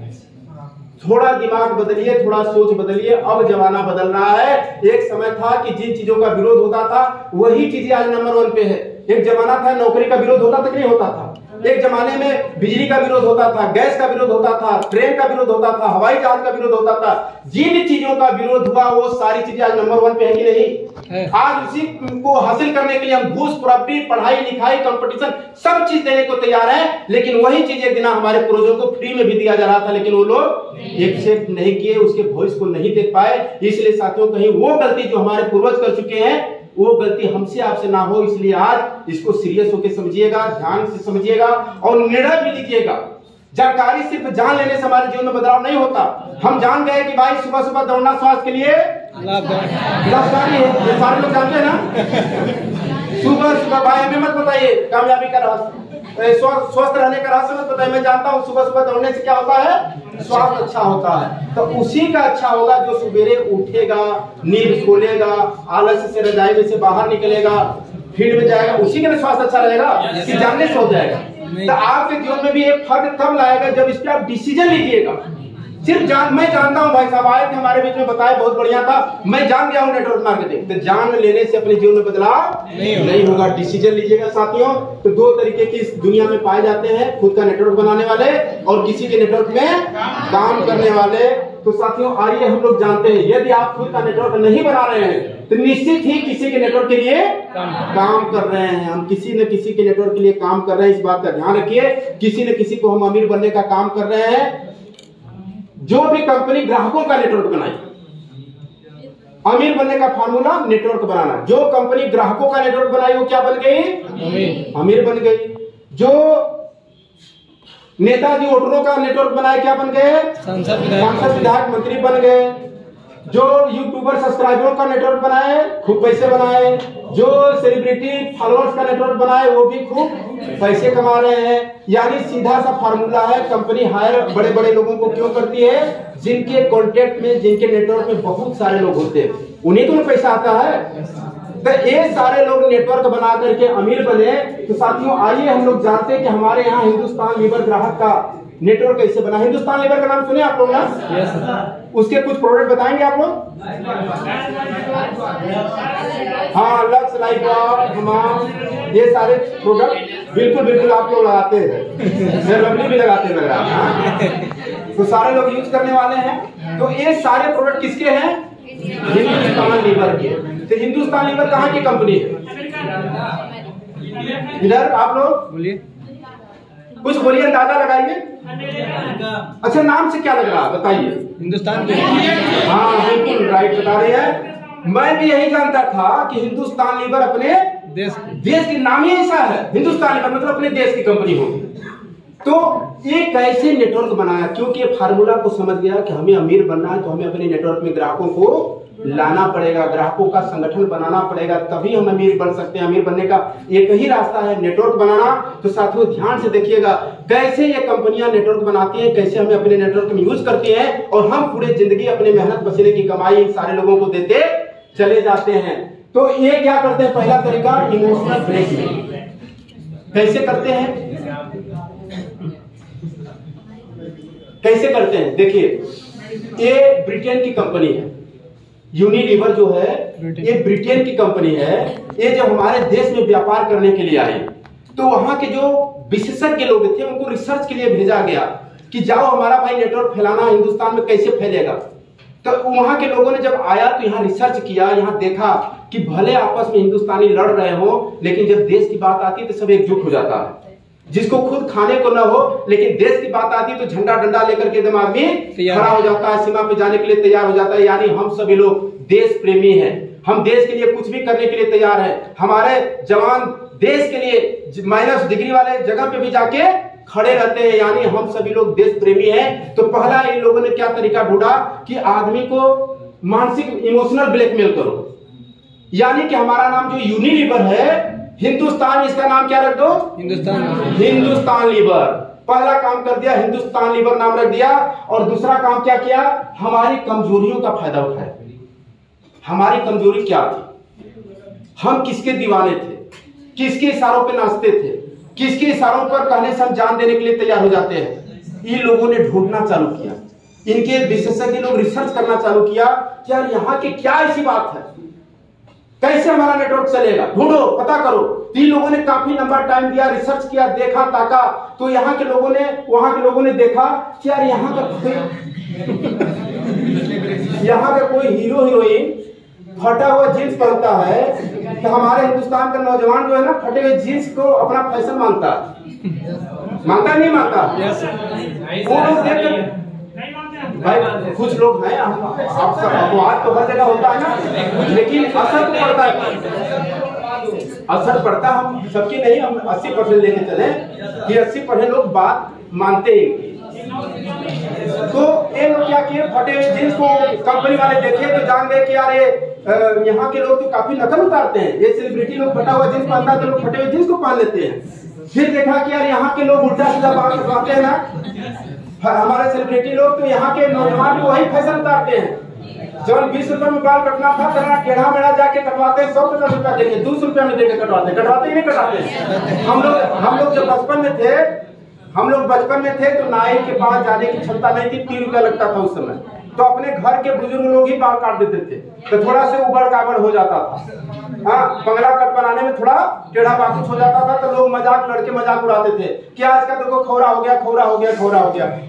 थोड़ा दिमाग बदलिए, थोड़ा सोच बदलिए, अब जमाना बदल रहा है। एक समय था कि जिन चीजों का विरोध होता था वही चीजें आज नंबर 1 पे है। एक जमाना था नौकरी का विरोध होता था कि नहीं होता था, एक जमाने में बिजली का विरोध होता था, गैस का विरोध होता था, ट्रेन का विरोध होता था, हवाई जहाज का विरोध होता था। जिन चीजों का विरोध हुआ वो सारी चीजें आज नंबर 1 पे है कि नहीं? आज उसी को हासिल करने के लिए हम घूस प्रॉपर्टी, पढ़ाई लिखाई, कंपटीशन सब चीज देने को तैयार है। लेकिन वही चीजें देना हमारे पूर्वजों को फ्री में भी दिया जा रहा था, लेकिन वो लोग एक्सेप्ट नहीं किए, उसके भविष्य को नहीं देख पाए। इसलिए साथियों, कहीं वो गलती जो हमारे पूर्वज कर चुके हैं वो गलती हमसे आपसे ना हो, इसलिए आज इसको सीरियस होकर समझिएगा, ध्यान से समझिएगा और निर्णय भी लीजिएगा। जानकारी सिर्फ जान लेने से हमारे जीवन में बदलाव नहीं होता। हम जान गए कि भाई सुबह सुबह दौड़ना स्वास्थ्य के लिए लाभकारी है, ये सारे लोग जानते हैं ना। सुबह सुबह भाई हमें मत बताइए कामयाबी का रहस्य, स्वस्थ रहने का रहस्य मत बताइए। मैं जानता हूँ सुबह सुबह दौड़ने से क्या होता है, स्वास्थ्य अच्छा होता है। तो उसी का अच्छा होगा जो सवेरे उठेगा, नींद खोलेगा, आलस से रजाई में से बाहर निकलेगा, फील्ड में जाएगा, उसी का स्वास्थ्य अच्छा रहेगा कि जानने से हो जाएगा। तो आपके जीवन में भी एक फर्क तब लाएगा जब इस पर आप डिसीजन लीजिएगा। सिर्फ मैं जानता हूं, भाई साहब आए थे हमारे बीच में, बताया बहुत बढ़िया था, मैं जान गया हूं नेटवर्क मार्केटिंग। तो जान लेने से अपने जीवन में बदलाव नहीं होगा। डिसीजन लीजिएगा साथियों। तो 2 तरीके की इस दुनिया में पाए जाते हैं, खुद का नेटवर्क बनाने वाले और किसी के नेटवर्क में काम करने वाले। तो साथियों आइए हम लोग जानते हैं, यदि आप खुद का नेटवर्क नहीं बना रहे हैं तो निश्चित ही किसी के नेटवर्क के लिए काम कर रहे हैं। हम किसी न किसी के नेटवर्क के लिए काम कर रहे हैं, इस बात का ध्यान रखिए। किसी न किसी को हम अमीर बनने का काम कर रहे हैं। जो भी कंपनी ग्राहकों का नेटवर्क बनाई, अमीर बनने का फार्मूला नेटवर्क बनाना। जो कंपनी ग्राहकों का नेटवर्क बनाई वो क्या बन गई, अमीर बन गई। जो नेताजी वोटरों का नेटवर्क बनाए क्या बन गए, सांसद विधायक मंत्री बन गए। जो यूट्यूबर सब्सक्राइबरों का नेटवर्क बनाए खूब पैसे बनाए। जो सेलिब्रिटी फॉलोअर्स का नेटवर्क बनाए वो भी खूब पैसे कमा रहे हैं। यानी सीधा सा फार्मूला है, कंपनी हायर बड़े बड़े लोगों को क्यों करती है, जिनके कॉन्टेक्ट में, जिनके नेटवर्क में बहुत सारे लोग होते हैं, उन्हीं को पैसा आता है। तो ये सारे लोग नेटवर्क बना करके अमीर बने। तो साथियों आइए हम लोग जानते हैं कि हमारे यहाँ हिंदुस्तान लीवर ग्राहक का नेटवर्क कैसे बना। हिंदुस्तान लीवर का नाम सुने आप लोग ना? उसके कुछ प्रोडक्ट बताएंगे आप लोग? हाँ, लक्स, लाइफ, हमाम, ये सारे प्रोडक्ट बिल्कुल आप लोग लगाते हैं, लवली भी लगाते हैं लग रहा है। तो सारे लोग यूज करने वाले हैं। तो ये सारे प्रोडक्ट किसके हैं, हिंदुस्तान लीवर के। तो हिंदुस्तान लीवर कहाँ की कंपनी है? इधर आप लोग बोलिए, कुछ बोलिए, अंदाजा लगाइए। अच्छा, नाम से क्या लग रहा है बताइए? हिंदुस्तान। हाँ बिल्कुल राइट बता रहे हैं। मैं भी यही जानता था कि हिंदुस्तान लीवर अपने देश के नाम ही ऐसा है, हिंदुस्तान लीवर मतलब अपने देश की कंपनी होगी। तो ये कैसे नेटवर्क बनाया, क्योंकि ये फार्मूला को समझ गया कि हमें अमीर बनना है तो हमें अपने नेटवर्क में ग्राहकों को लाना पड़ेगा, ग्राहकों का संगठन बनाना पड़ेगा, तभी हम अमीर बन सकते हैं। अमीर बनने का एक ही रास्ता है, नेटवर्क बनाना। तो साथियों ध्यान से देखिएगा कैसे ये कंपनियां नेटवर्क बनाती हैं, कैसे हमें अपने नेटवर्क में यूज करती हैं और हम पूरे जिंदगी अपने मेहनत पसीने की कमाई इन सारे लोगों को देते चले जाते हैं। तो ये क्या करते हैं, पहला तरीका इमोशनल ब्लैकमेल। कैसे करते हैं, कैसे करते हैं देखिए, ये ब्रिटेन की कंपनी है, यूनिलीवर जो है ये ब्रिटेन की कंपनी है। ये जब हमारे देश में व्यापार करने के लिए आए तो वहां के जो विशेषज्ञ लोग थे, उनको रिसर्च के लिए भेजा गया कि जाओ हमारा भाई नेटवर्क फैलाना हिंदुस्तान में कैसे फैलेगा। तो वहां के लोगों ने जब आया तो यहाँ रिसर्च किया, यहाँ देखा कि भले आपस में हिंदुस्तानी लड़ रहे हो, लेकिन जब देश की बात आती है तो सब एकजुट हो जाता है। जिसको खुद खाने को ना हो, लेकिन देश की बात आती है तो झंडा डंडा लेकर के एकदम आदमी खड़ा हो जाता है, सीमा पे जाने के लिए तैयार हो जाता है। यानी हम सभी लोग देश प्रेमी हैं, हम देश के लिए कुछ भी करने के लिए तैयार हैं। हमारे जवान देश के लिए माइनस डिग्री वाले जगह पे भी जाके खड़े रहते हैं, यानी हम सभी लोग देश प्रेमी हैं। तो पहला इन लोगों ने क्या तरीका ढूंढा कि आदमी को मानसिक इमोशनल ब्लैकमेल करो, यानी कि हमारा नाम जो यूनिलीवर है हिंदुस्तान, इसका नाम क्या रख दो? हिंदुस्तान लीवर। पहला काम कर दिया, हिंदुस्तान लीवर नाम रख दिया। और दूसरा काम क्या किया? हमारी कमजोरियों का फायदा उठाया। हमारी कमजोरी क्या थी? हम किसके दीवाने थे, किसके इशारों पे नाचते थे, किसके इशारों पर कहने से हम जान देने के लिए तैयार हो जाते हैं। इन लोगों ने ढूंढना चालू किया, इनके विशेषज्ञ लोग रिसर्च करना चालू किया कि यार यहाँ की क्या ऐसी बात है, कैसे हमारा नेटवर्क चलेगा, ढूंढो, पता करो। तीन लोगों ने काफी लंबा टाइम दिया, रिसर्च किया, देखा ताका। तो यहाँ के लोगों ने, वहां के लोगों ने देखा कि यार यहाँ का कोई हीरो हीरोइन फटा हुआ जींस पहनता है, तो हमारे हिंदुस्तान का नौजवान जो है ना फटे हुए जींस को अपना फैशन मानता नहीं मानता। वो लोग देख भाई, कुछ लोग हैं, आप सब अपवाद तो हर जगह होता है ना, लेकिन असर तो पड़ता है, असर पड़ता। हम सबकी नहीं, हम 80% लेके चले कि 80% लोग बात मानते हैं। तो ये लोग क्या किए, फटे हुए जींस को कंपनी वाले देखे तो जान गए कि यार ये यहाँ के लोग तो काफी नकल उतारते हैं, ये सेलिब्रिटी लोग फटा हुआ जींस पहनता है तो लोग फटे हुए जींस को पहन लेते हैं। फिर देखा कि यार यहाँ के लोग उल्टा सीधा बात करवाते हैं ना, हमारे सेलिब्रिटी लोग, तो यहाँ के नौजवान भी वही फैशन उतारते हैं। जब 20 रुपए में बाल कटना था, करना टेढ़ा मेढ़ा जाके कटवाते हैं, 150 रुपया देके 200 रुपया में देके कटवाते ही नहीं कटाते। हम लोग जब बचपन में थे तो नाई के पास जाने की क्षमता नहीं थी, 3 रुपया लगता था उस समय, तो अपने घर के बुजुर्ग लोग ही बाल काट देते थे, तो थोड़ा से उबड़ काबड़ हो जाता था। हाँ, बंगला कट बनाने में थोड़ा टेढ़ा बाकुच हो जाता था, तो लोग लड़के मजाक उड़ाते थे कि आज का देखो खौरा हो गया।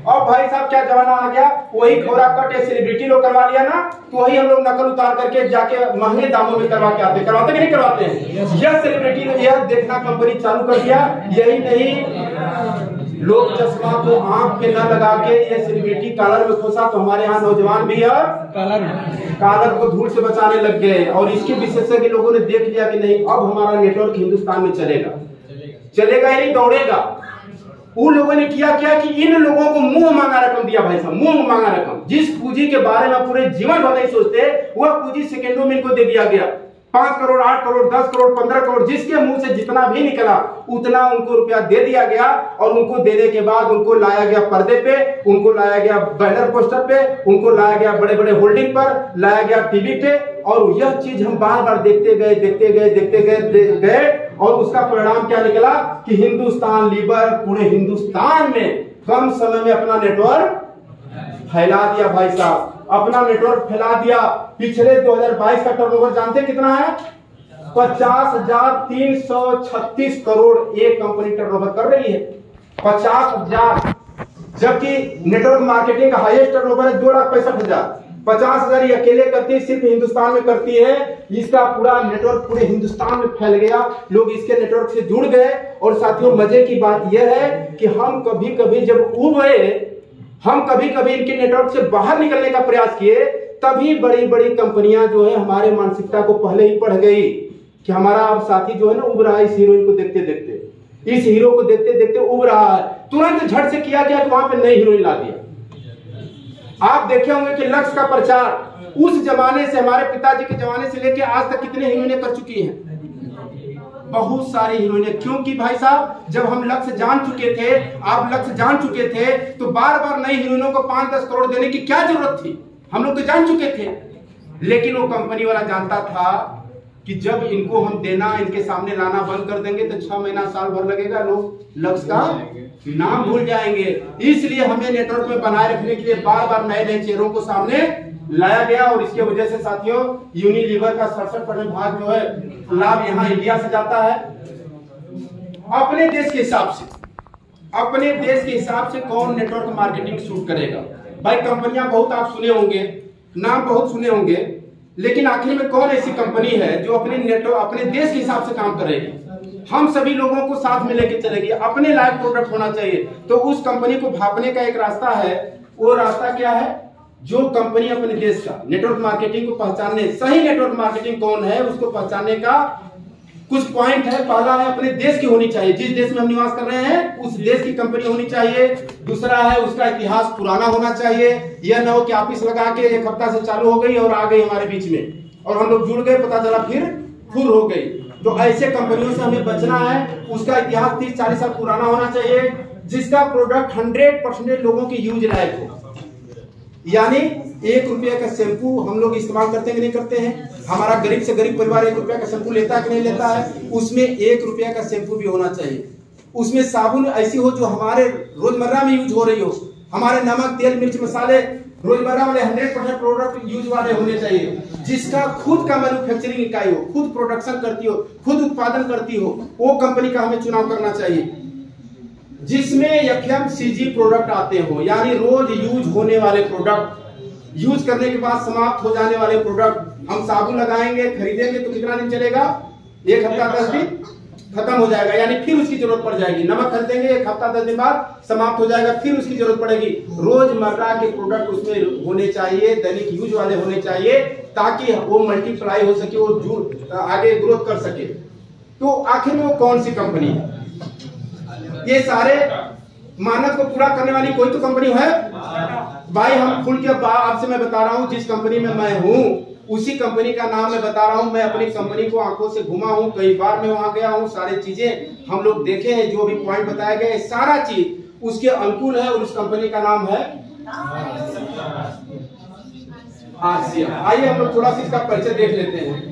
और भाई साहब क्या जमाना आ गया, वही खौरा कट सेलिब्रिटी लोग करवा लिया ना, तो वही हम लोग नकल उतार करके जाके महंगे दामों में करवाते कि नहीं करवाते हैं। यह सेलिब्रिटी ने यह देखना कंपनी चालू कर दिया। यही नहीं, लोग चश्मा को आंख पे न लगा के ये सेलिब्रिटी कॉलर में खोसा, तो हमारे यहाँ नौजवान भी कॉलर को धूल से बचाने लग गए। और इसके विशेषज्ञ लोगों ने देख लिया कि नहीं, अब हमारा नेटवर्क हिंदुस्तान में चलेगा ही नहीं, दौड़ेगा। उन लोगों ने किया कि इन लोगों को मुंह मांगा रकम दिया। भाई साहब, मुंह मांगा रकम, जिस पूंजी के बारे में पूरे जीवन भर नहीं सोचते, वह पूंजी सेकेंडों में इनको दे दिया गया। 5 करोड़, 8 करोड़, 10 करोड़, 15 करोड़, जिसके मुंह से जितना भी निकला उतना उनको रुपया दे दिया गया। और उनको देने के बाद उनको लाया गया पर्दे पे, उनको लाया गया बैनर पोस्टर पे, उनको लाया गया बड़े बड़े होल्डिंग पर, लाया गया टीवी पे। और यह चीज हम बार बार देखते गए और उसका परिणाम क्या निकला कि हिंदुस्तान लीवर पूरे हिंदुस्तान में कम समय में अपना नेटवर्क फैला दिया। भाई साहब, अपना नेटवर्क फैला दिया। पिछले 2022 का टर्नओवर जानते कितना है? 50,336 करोड़ एक कंपनी टर्नओवर कर रही है। 50,000, जबकि नेटवर्क मार्केटिंग का हाईएस्ट टर्नओवर है 2,65,000। 50,000 ये अकेले करती है, सिर्फ हिंदुस्तान में करती है। इसका पूरा नेटवर्क पूरे हिंदुस्तान में फैल गया, लोग इसके नेटवर्क से जुड़ गए। और साथियों, मजे की बात यह है कि हम कभी कभी जब उभरे, हम कभी कभी इनके नेटवर्क से बाहर निकलने का प्रयास किए, तभी बड़ी बड़ी कंपनियां जो है हमारे मानसिकता को पहले ही पढ़ गई कि हमारा अब साथी जो है ना उब रहा है, इस हीरोइन को देखते देखते, इस हीरो को देखते देखते उब रहा है। तुरंत झट से किया गया कि वहां पे नई हीरोइन ला दिया। आप देखे होंगे कि लक्ष्य का प्रचार उस जमाने से, हमारे पिताजी के जमाने से लेके आज तक कितने हीरोइनें कर चुकी हैं? बहुत सारी हीरोइनें। क्योंकि भाई साहब, जब हम लक्ष्य जान चुके थे, आप लक्ष्य जान चुके थे, तो बार बार नई हीरोइनों को 5-10 करोड़ देने की क्या जरूरत थी? हम लोग तो जान चुके थे। लेकिन वो कंपनी वाला जानता था कि जब इनको हम देना, इनके सामने लाना बंद कर देंगे तो 6 महीना साल भर लगेगा, लोग लक्ष्य का नाम भूल जाएंगे। इसलिए हमें नेटवर्क में बनाए रखने के लिए बार बार नए नए चेहरों को सामने लाया गया। और इसके वजह से साथियों, यूनिलीवर का 67% भाग जो है लाभ यहाँ इंडिया से जाता है, अपने देश के हिसाब से। अपने देश के हिसाब से कौन नेटवर्क मार्केटिंग शूट करेगा। भाई कंपनियां बहुत आप सुने होंगे, नाम बहुत सुने होंगे, लेकिन आखिर में कौन ऐसी कंपनी है जो अपने नेटवर्क अपने देश के हिसाब से काम करेगी, हम सभी लोगों को साथ में लेके चलेगी, अपने लायक प्रोडक्ट होना चाहिए। तो उस कंपनी को भापने का एक रास्ता है, वो रास्ता क्या है, जो कंपनी अपने देश का नेटवर्क मार्केटिंग को पहचानने, सही नेटवर्क मार्केटिंग कौन है उसको पहचानने का कुछ पॉइंट है। पहला है अपने देश की होनी चाहिए, जिस देश में हम निवास कर रहे हैं उस देश की कंपनी होनी चाहिए। दूसरा है उसका इतिहास पुराना होना चाहिए, यह ना हो कि ऑफिस लगा के एक हफ्ता से चालू हो गई और आ गई हमारे बीच में और हम लोग जुड़ गए, पता चला फिर फुर हो गई। तो ऐसे कंपनियों से हमें बचना है। उसका इतिहास 30-40 साल पुराना होना चाहिए, जिसका प्रोडक्ट 100% लोगों के यूज लायक हो। यानी 1 रुपये का शैम्पू हम लोग इस्तेमाल करते हैं कि नहीं करते हैं, हमारा गरीब से गरीब परिवार 1 रुपये का शैम्पू लेता है कि नहीं लेता है, उसमें 1 रुपये का शैम्पू भी होना चाहिए। उसमें साबुन ऐसी हो जो हमारे रोजमर्रा में यूज हो रही हो, हमारे नमक तेल मिर्च मसाले रोजमर्रा वाले 100% प्रोडक्ट यूज वाले होने चाहिए, जिसका खुद का मैन्युफैक्चरिंग इकाई हो, खुद प्रोडक्शन करती हो, खुद उत्पादन करती हो, वो कंपनी का हमें चुनाव करना चाहिए। जिसमें FMCG प्रोडक्ट आते हो, यानी रोज यूज होने वाले प्रोडक्ट, यूज करने के बाद समाप्त हो जाने वाले प्रोडक्ट। हम साबुन लगाएंगे, खरीदेंगे तो कितना दिन चलेगा, 1 हफ्ता 10 दिन खत्म हो जाएगा, यानी फिर उसकी जरूरत पड़ जाएगी। नमक खरीदेंगे, 1 हफ्ता 10 दिन बाद समाप्त हो जाएगा, फिर उसकी जरूरत पड़ेगी। रोजमर्रा के प्रोडक्ट उसमें होने चाहिए, दैनिक यूज वाले होने चाहिए, ताकि वो मल्टीप्लाई हो सके, वो आगे ग्रोथ कर सके। तो आखिर में वो कौन सी कंपनी है, ये सारे मानक को पूरा करने वाली कोई तो कंपनी है। भाई हम खुल के आपसे मैं बता रहा हूं, जिस कंपनी में मैं हूं उसी कंपनी का नाम मैं बता रहा हूं। मैं अपनी कंपनी को आंखों से घुमा हूं, कई बार मैं वहां गया हूं, सारी चीजें हम लोग देखे हैं, जो भी पॉइंट बताए गए सारा चीज उसके अनुकूल है, और उस कंपनी का नाम है RCM। आइए हम लोग थोड़ा सा इसका परिचय देख लेते हैं।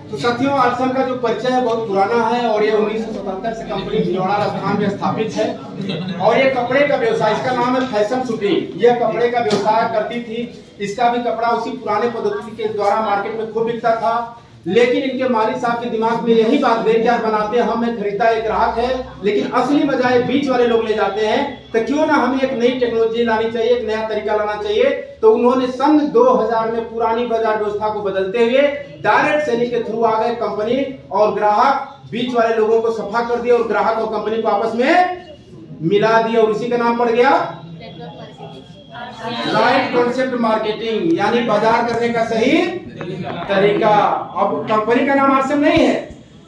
तो साथियों, RCM का जो परिचय है बहुत पुराना है, और ये 1977 से कंपनी भिलवाड़ा राजस्थान में स्थापित है, और ये कपड़े का व्यवसाय, इसका नाम है फैशन शूटिंग। यह कपड़े का व्यवसाय करती थी, इसका भी कपड़ा उसी पुराने पद्धति के द्वारा मार्केट में खूब बिकता था। लेकिन इनके मालिक साहब के दिमाग में यही बात गई, यार बनाते हम है, खरीदता एक ग्राहक है, लेकिन असली बजाय बीच वाले लोग ले जाते हैं, तो क्यों ना हमें एक नई टेक्नोलॉजी लानी चाहिए, एक नया तरीका लाना चाहिए। तो उन्होंने सन 2000 में पुरानी बाजार व्यवस्था को बदलते हुए डायरेक्ट सेलिंग के थ्रू आ गए कंपनी, और ग्राहक बीच वाले लोगों को सफा कर दिया और ग्राहक और कंपनी को आपस में मिला दिया, और उसी का नाम पड़ गया राइट कॉन्सेप्ट मार्केटिंग, यानी बाजार करने का सही तरीका। अब कंपनी का नाम RCM नहीं है,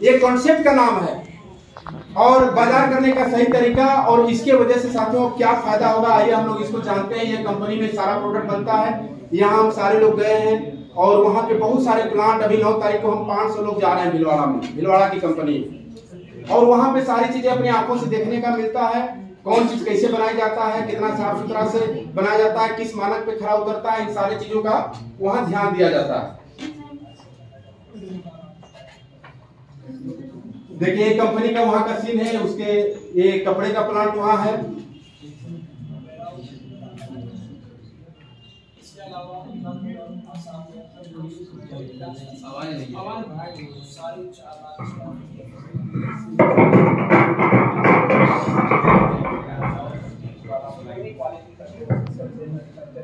ये कॉन्सेप्ट का नाम है, और बाजार करने का सही तरीका। और इसके वजह से साथियों क्या फायदा होगा, आइए हम लोग इसको जानते हैं। ये कंपनी में सारा प्रोडक्ट बनता है, यहाँ हम सारे लोग गए हैं, और वहाँ पे बहुत सारे प्लांट, अभी 9 तारीख को हम 500 लोग जा रहे हैं भिलवाड़ा में, भिलवाड़ा की कंपनी, और वहाँ पे सारी चीजें अपनी आंखों से देखने का मिलता है। कौन चीज कैसे बनाया जाता है, कितना साफ सुथरा से बनाया जाता है, किस मानक पे खरा उतरता है, इन सारी चीजों का वहाँ ध्यान दिया जाता है। देखिए कंपनी का वहाँ का सीन है, उसके ये कपड़े का प्लांट वहाँ है।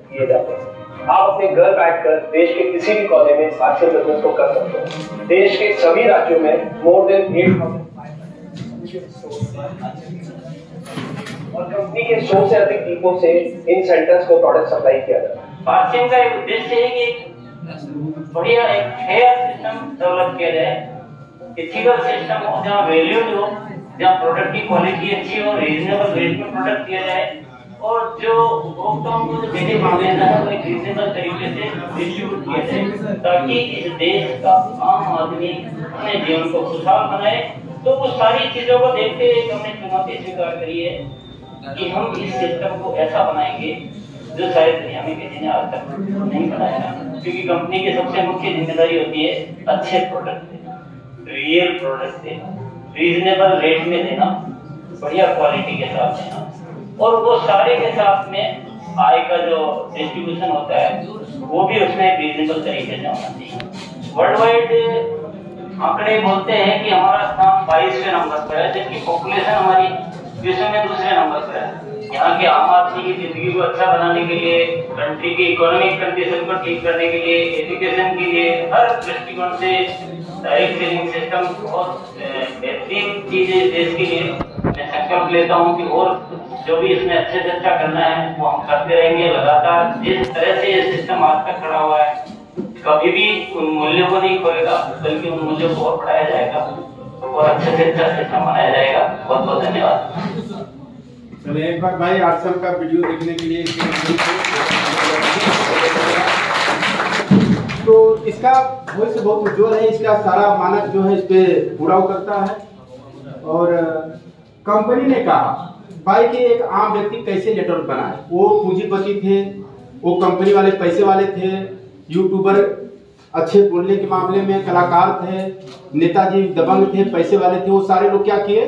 किए जाते हैं। आप अपने घर बैठकर देश के किसी भी कोने में RCM बिजनेस को कर सकते हैं। देश के सभी राज्यों में मोर देन 8,000 और कंपनी के 100 से अधिक डिपो से इन सेंटर्स को प्रोडक्ट सप्लाई किया जाता है। RCM का एक उद्देश्य है कि बढ़िया एक फेयर सिस्टम डेवलप किया जाए, एथिकल सिस्टम हो, जहाँ वैल्यूड हो, जहाँ प्रोडक्ट की क्वालिटी अच्छी हो, रीजनेबल रेट में प्रोडक्ट दिया जाए, और जो उपभोक्ताओं को जो देने वाले हैं वो एक रीजनेबल तरीके से डिस्ट्रीब्यूट किया जाए, ताकि इस देश का आम आदमी अपने जीवन को खुशहाल बनाए तो वो सारी चीजों को देखते हुए हमने चुनौती स्वीकार करी है कि हम इस सिस्टम को ऐसा बनाएंगे जो शायद दुनिया में किसी ने आज तक नहीं बनाया, क्योंकि कंपनी की सबसे मुख्य जिम्मेदारी होती है अच्छे प्रोडक्ट देना, रियल प्रोडक्ट देना, रीजनेबल रेट में देना, बढ़िया क्वालिटी के साथ देना, और वो सारे के साथ में आय का जो डिस्ट्रीब्यूशन होता है वो भी उसमें रीजनेबल तरीके से होना चाहिए। वर्ल्ड वाइड आंकड़े बोलते हैं कि हमारा स्थान 22वें नंबर पर है, जबकि पॉपुलेशन हमारी विश्व में दूसरे नंबर पर है। यहाँ के आम आदमी की जिंदगी को अच्छा बनाने के लिए, कंट्री की इकोनॉमिक कंडीशन को ठीक करने के लिए, एजुकेशन के लिए, हर दृष्टिकोण से डायरेक्ट सेलिंग सिस्टम बहुत बेहतरीन चीज है देश के लिए। मैं संकल्प लेता हूँ कि और जो भी इसमें अच्छे से अच्छा करना है वो हम करते रहेंगे लगातार। जिस तरह से ये सिस्टम आज तक खड़ा हुआ है कभी भी उन मूल्यों को नहीं खोएगा, बल्कि उन मूल्यों को और बढ़ाया जाएगा और अच्छे से अच्छा सिस्टम बनाया जाएगा। बहुत बहुत धन्यवाद। चलिए एक बार भाई आरसम का वीडियो देखने के लिए तो इसका भविष्य बहुत उज्जवल है, इसका सारा मानक जो है इस पे पूरा उतरता है। और कंपनी ने कहा भाई कि एक आम व्यक्ति कैसे नेटवर्क बनाए, वो पूंजीपति थे, वो कंपनी वाले पैसे वाले थे, यूट्यूबर अच्छे बोलने के मामले में कलाकार थे, नेताजी दबंग थे, पैसे वाले थे, वो सारे लोग क्या किए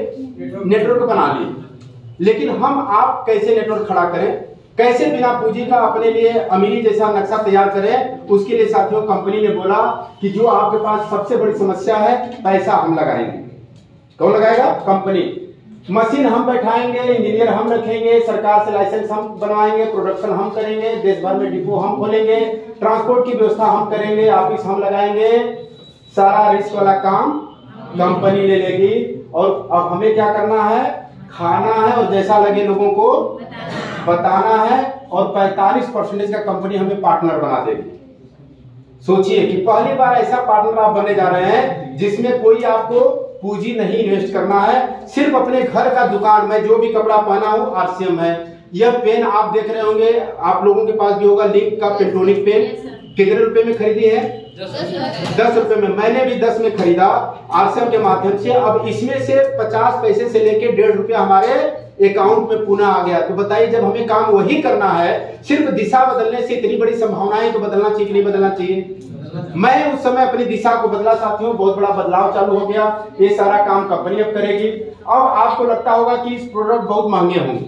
नेटवर्क बना लिए। लेकिन हम आप कैसे नेटवर्क खड़ा करें, कैसे बिना पूंजी का अपने लिए अमीरी जैसा नक्शा तैयार करें, उसके लिए साथियों कंपनी ने बोला कि जो आपके पास सबसे बड़ी समस्या है पैसा हम लगाएंगे। कौन लगाएगा? कंपनी। मशीन हम बैठाएंगे, इंजीनियर हम रखेंगे, सरकार से लाइसेंस हम बनवाएंगे, प्रोडक्शन हम करेंगे, देश भर में डिपो हम खोलेंगे, ट्रांसपोर्ट की व्यवस्था हम करेंगे, ऑफिस हम लगाएंगे, सारा रिस्क वाला काम कंपनी ले लेगी। और अब हमें क्या करना है? खाना है और जैसा लगे लोगों को बताना है। और 45% का कंपनी हमें पार्टनर बना देगी। सोचिए कि पहली बार ऐसा पार्टनर आप बनने जा रहे हैं जिसमें कोई आपको पूंजी नहीं इन्वेस्ट करना है, सिर्फ अपने घर का दुकान में जो भी कपड़ा पहना हो आरसीएम है। यह पेन आप देख रहे होंगे, आप लोगों के पास भी होगा लिंक का पेंटोनिक पेन। कितने रुपए में खरीदी है? 10 रुपए में। मैंने भी 10 में खरीदा आरसीएम के माध्यम से। अब इसमें से 50 पैसे से लेके 1.5 रुपया हमारे अकाउंट में पुनः आ गया। तो बताइए जब हमें काम वही करना है, सिर्फ दिशा बदलने से इतनी बड़ी संभावनाएं तो बदलना चाहिए कि नहीं बदलना चाहिए? मैं उस समय अपनी दिशा को बदला साथियों, बहुत बड़ा बदलाव चालू हो गया। ये सारा काम कंपनी अब करेगी। अब आपको लगता होगा कि इस प्रोडक्ट बहुत महंगे होंगे,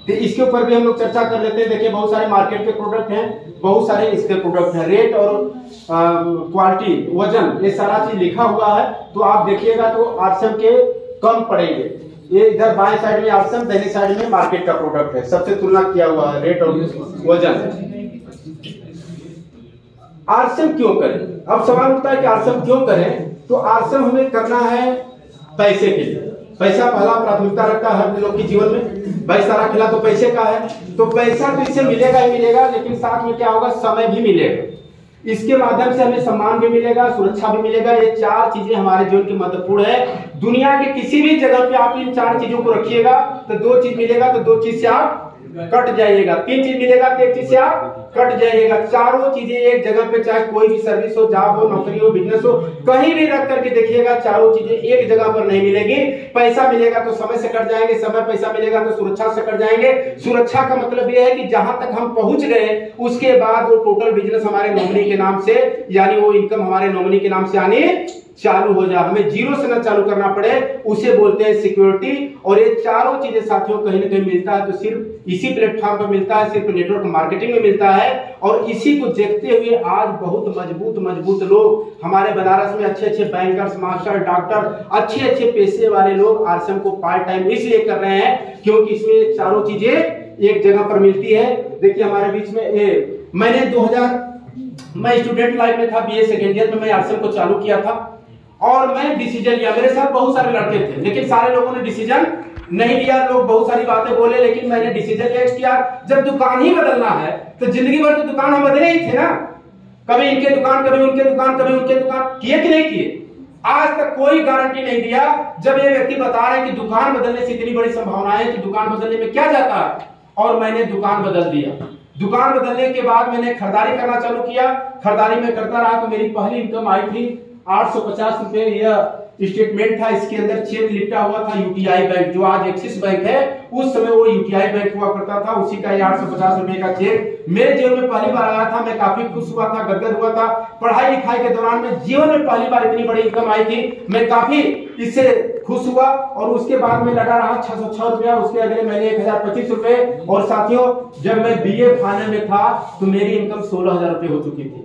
तो इसके ऊपर भी हम लोग चर्चा कर लेते हैं। देखिए बहुत सारे मार्केट के प्रोडक्ट हैं, बहुत सारे इसके प्रोडक्ट हैं, रेट और क्वालिटी, वजन, ये सारा चीज लिखा हुआ है। तो आप देखिएगा तो आरसीएम के कम पड़ेंगे। ये इधर बाएं साइड में आरसीएम, दाहिने साइड में मार्केट का प्रोडक्ट है, सबसे तुलना किया हुआ है रेट और वजन। आरसीएम क्यों करें? अब सवाल उठता है कि आरसीएम क्यों करें? तो आरसीएम हमें करना है पैसे के लिए। पैसा पहला प्राथमिकता रखता है हर लोग के जीवन में। भाई सारा खिला तो पैसे का है, तो पैसा तो इससे मिलेगा ही मिलेगा, लेकिन साथ में क्या होगा? समय भी मिलेगा। इसके माध्यम से हमें सम्मान भी मिलेगा, सुरक्षा भी मिलेगा। ये 4 चीजें हमारे जीवन की महत्वपूर्ण है। दुनिया के किसी भी जगह पे आप इन 4 चीजों को रखिएगा तो 2 चीज मिलेगा, तो 2 चीज से आप कट जाइएगा। 3 चीज मिलेगा तो 1 चीज से आप कट जाइएगा। चारों चीजें एक जगह पे, चाहे कोई भी सर्विस हो, जॉब हो, नौकरी हो, बिजनेस हो, कहीं भी रख करके देखिएगा, चारों चीजें एक जगह पर नहीं मिलेगी। पैसा मिलेगा तो समय से कट जाएंगे, समय पैसा मिलेगा तो सुरक्षा से कट जाएंगे। सुरक्षा का मतलब यह है कि जहां तक हम पहुंच गए उसके बाद वो टोटल बिजनेस हमारे नॉमिनी के नाम से, यानी वो इनकम हमारे नॉमिनी के नाम से आनी चालू हो जाए, हमें जीरो से न चालू करना पड़े, उसे बोलते हैं सिक्योरिटी। और ये चारों चीजें साथियों कहीं ना कहीं मिलता है तो सिर्फ इसी प्लेटफॉर्म पर मिलता है, सिर्फ नेटवर्क मार्केटिंग में मिलता है। और इसी को देखते हुए आज बहुत मजबूत लोग हमारे बनारस में, अच्छे बैंकर्स, मास्टर, डॉक्टर, अच्छे पेशे वाले लोग आरसीएम को पार्ट टाइम इसलिए कर रहे हैं क्योंकि इसमें चारों चीजें एक जगह पर मिलती है। देखिए हमारे बीच में मैं स्टूडेंट लाइफ में था, बीए सेकेंड ईयर में मैं आरसीएम को चालू किया था और मैं डिसीजन लिया। मेरे साथ बहुत सारे लड़के थे लेकिन सारे लोगों ने डिसीजन नहीं लिया। लोग बहुत सारी बातें बोले लेकिन मैंने डिसीजन किया। जब दुकान ही बदलना है तो जिंदगी भर तो दुकान हम बदले ही थे ना, कभी इनके दुकान, कभी उनके दुकान, कभी उनके दुकान, किए कि नहीं किए? आज तक कोई गारंटी नहीं दिया। जब ये व्यक्ति बता रहे हैं कि दुकान बदलने से इतनी बड़ी संभावना है कि दुकान बदलने में क्या जाता है, और मैंने दुकान बदल दिया। दुकान बदलने के बाद मैंने खरीदारी करना चालू किया। खरीदारी में करता रहा तो मेरी पहली इनकम आई थी 850 रुपए। यह स्टेटमेंट था, इसके अंदर चेक लिपटा हुआ था यूटीआई बैंक, जो आज एक्सिस बैंक है, उस समय वो यूटीआई बैंक हुआ करता था, उसी का 850 रुपए का चेक मेरे जेब में पहली बार आया था। मैं काफी खुश हुआ था, गदगद हुआ था। पढ़ाई लिखाई के दौरान में जीवन में पहली बार इतनी बड़ी इनकम आई थी, मैं काफी इससे खुश हुआ। और उसके बाद में लगा रहा 606 रुपया, उसके अगले महीने 1025 रुपए। और साथियों, जब मैं बीए फाइनल में था तो मेरी इनकम 16,000 रुपए हो चुकी थी।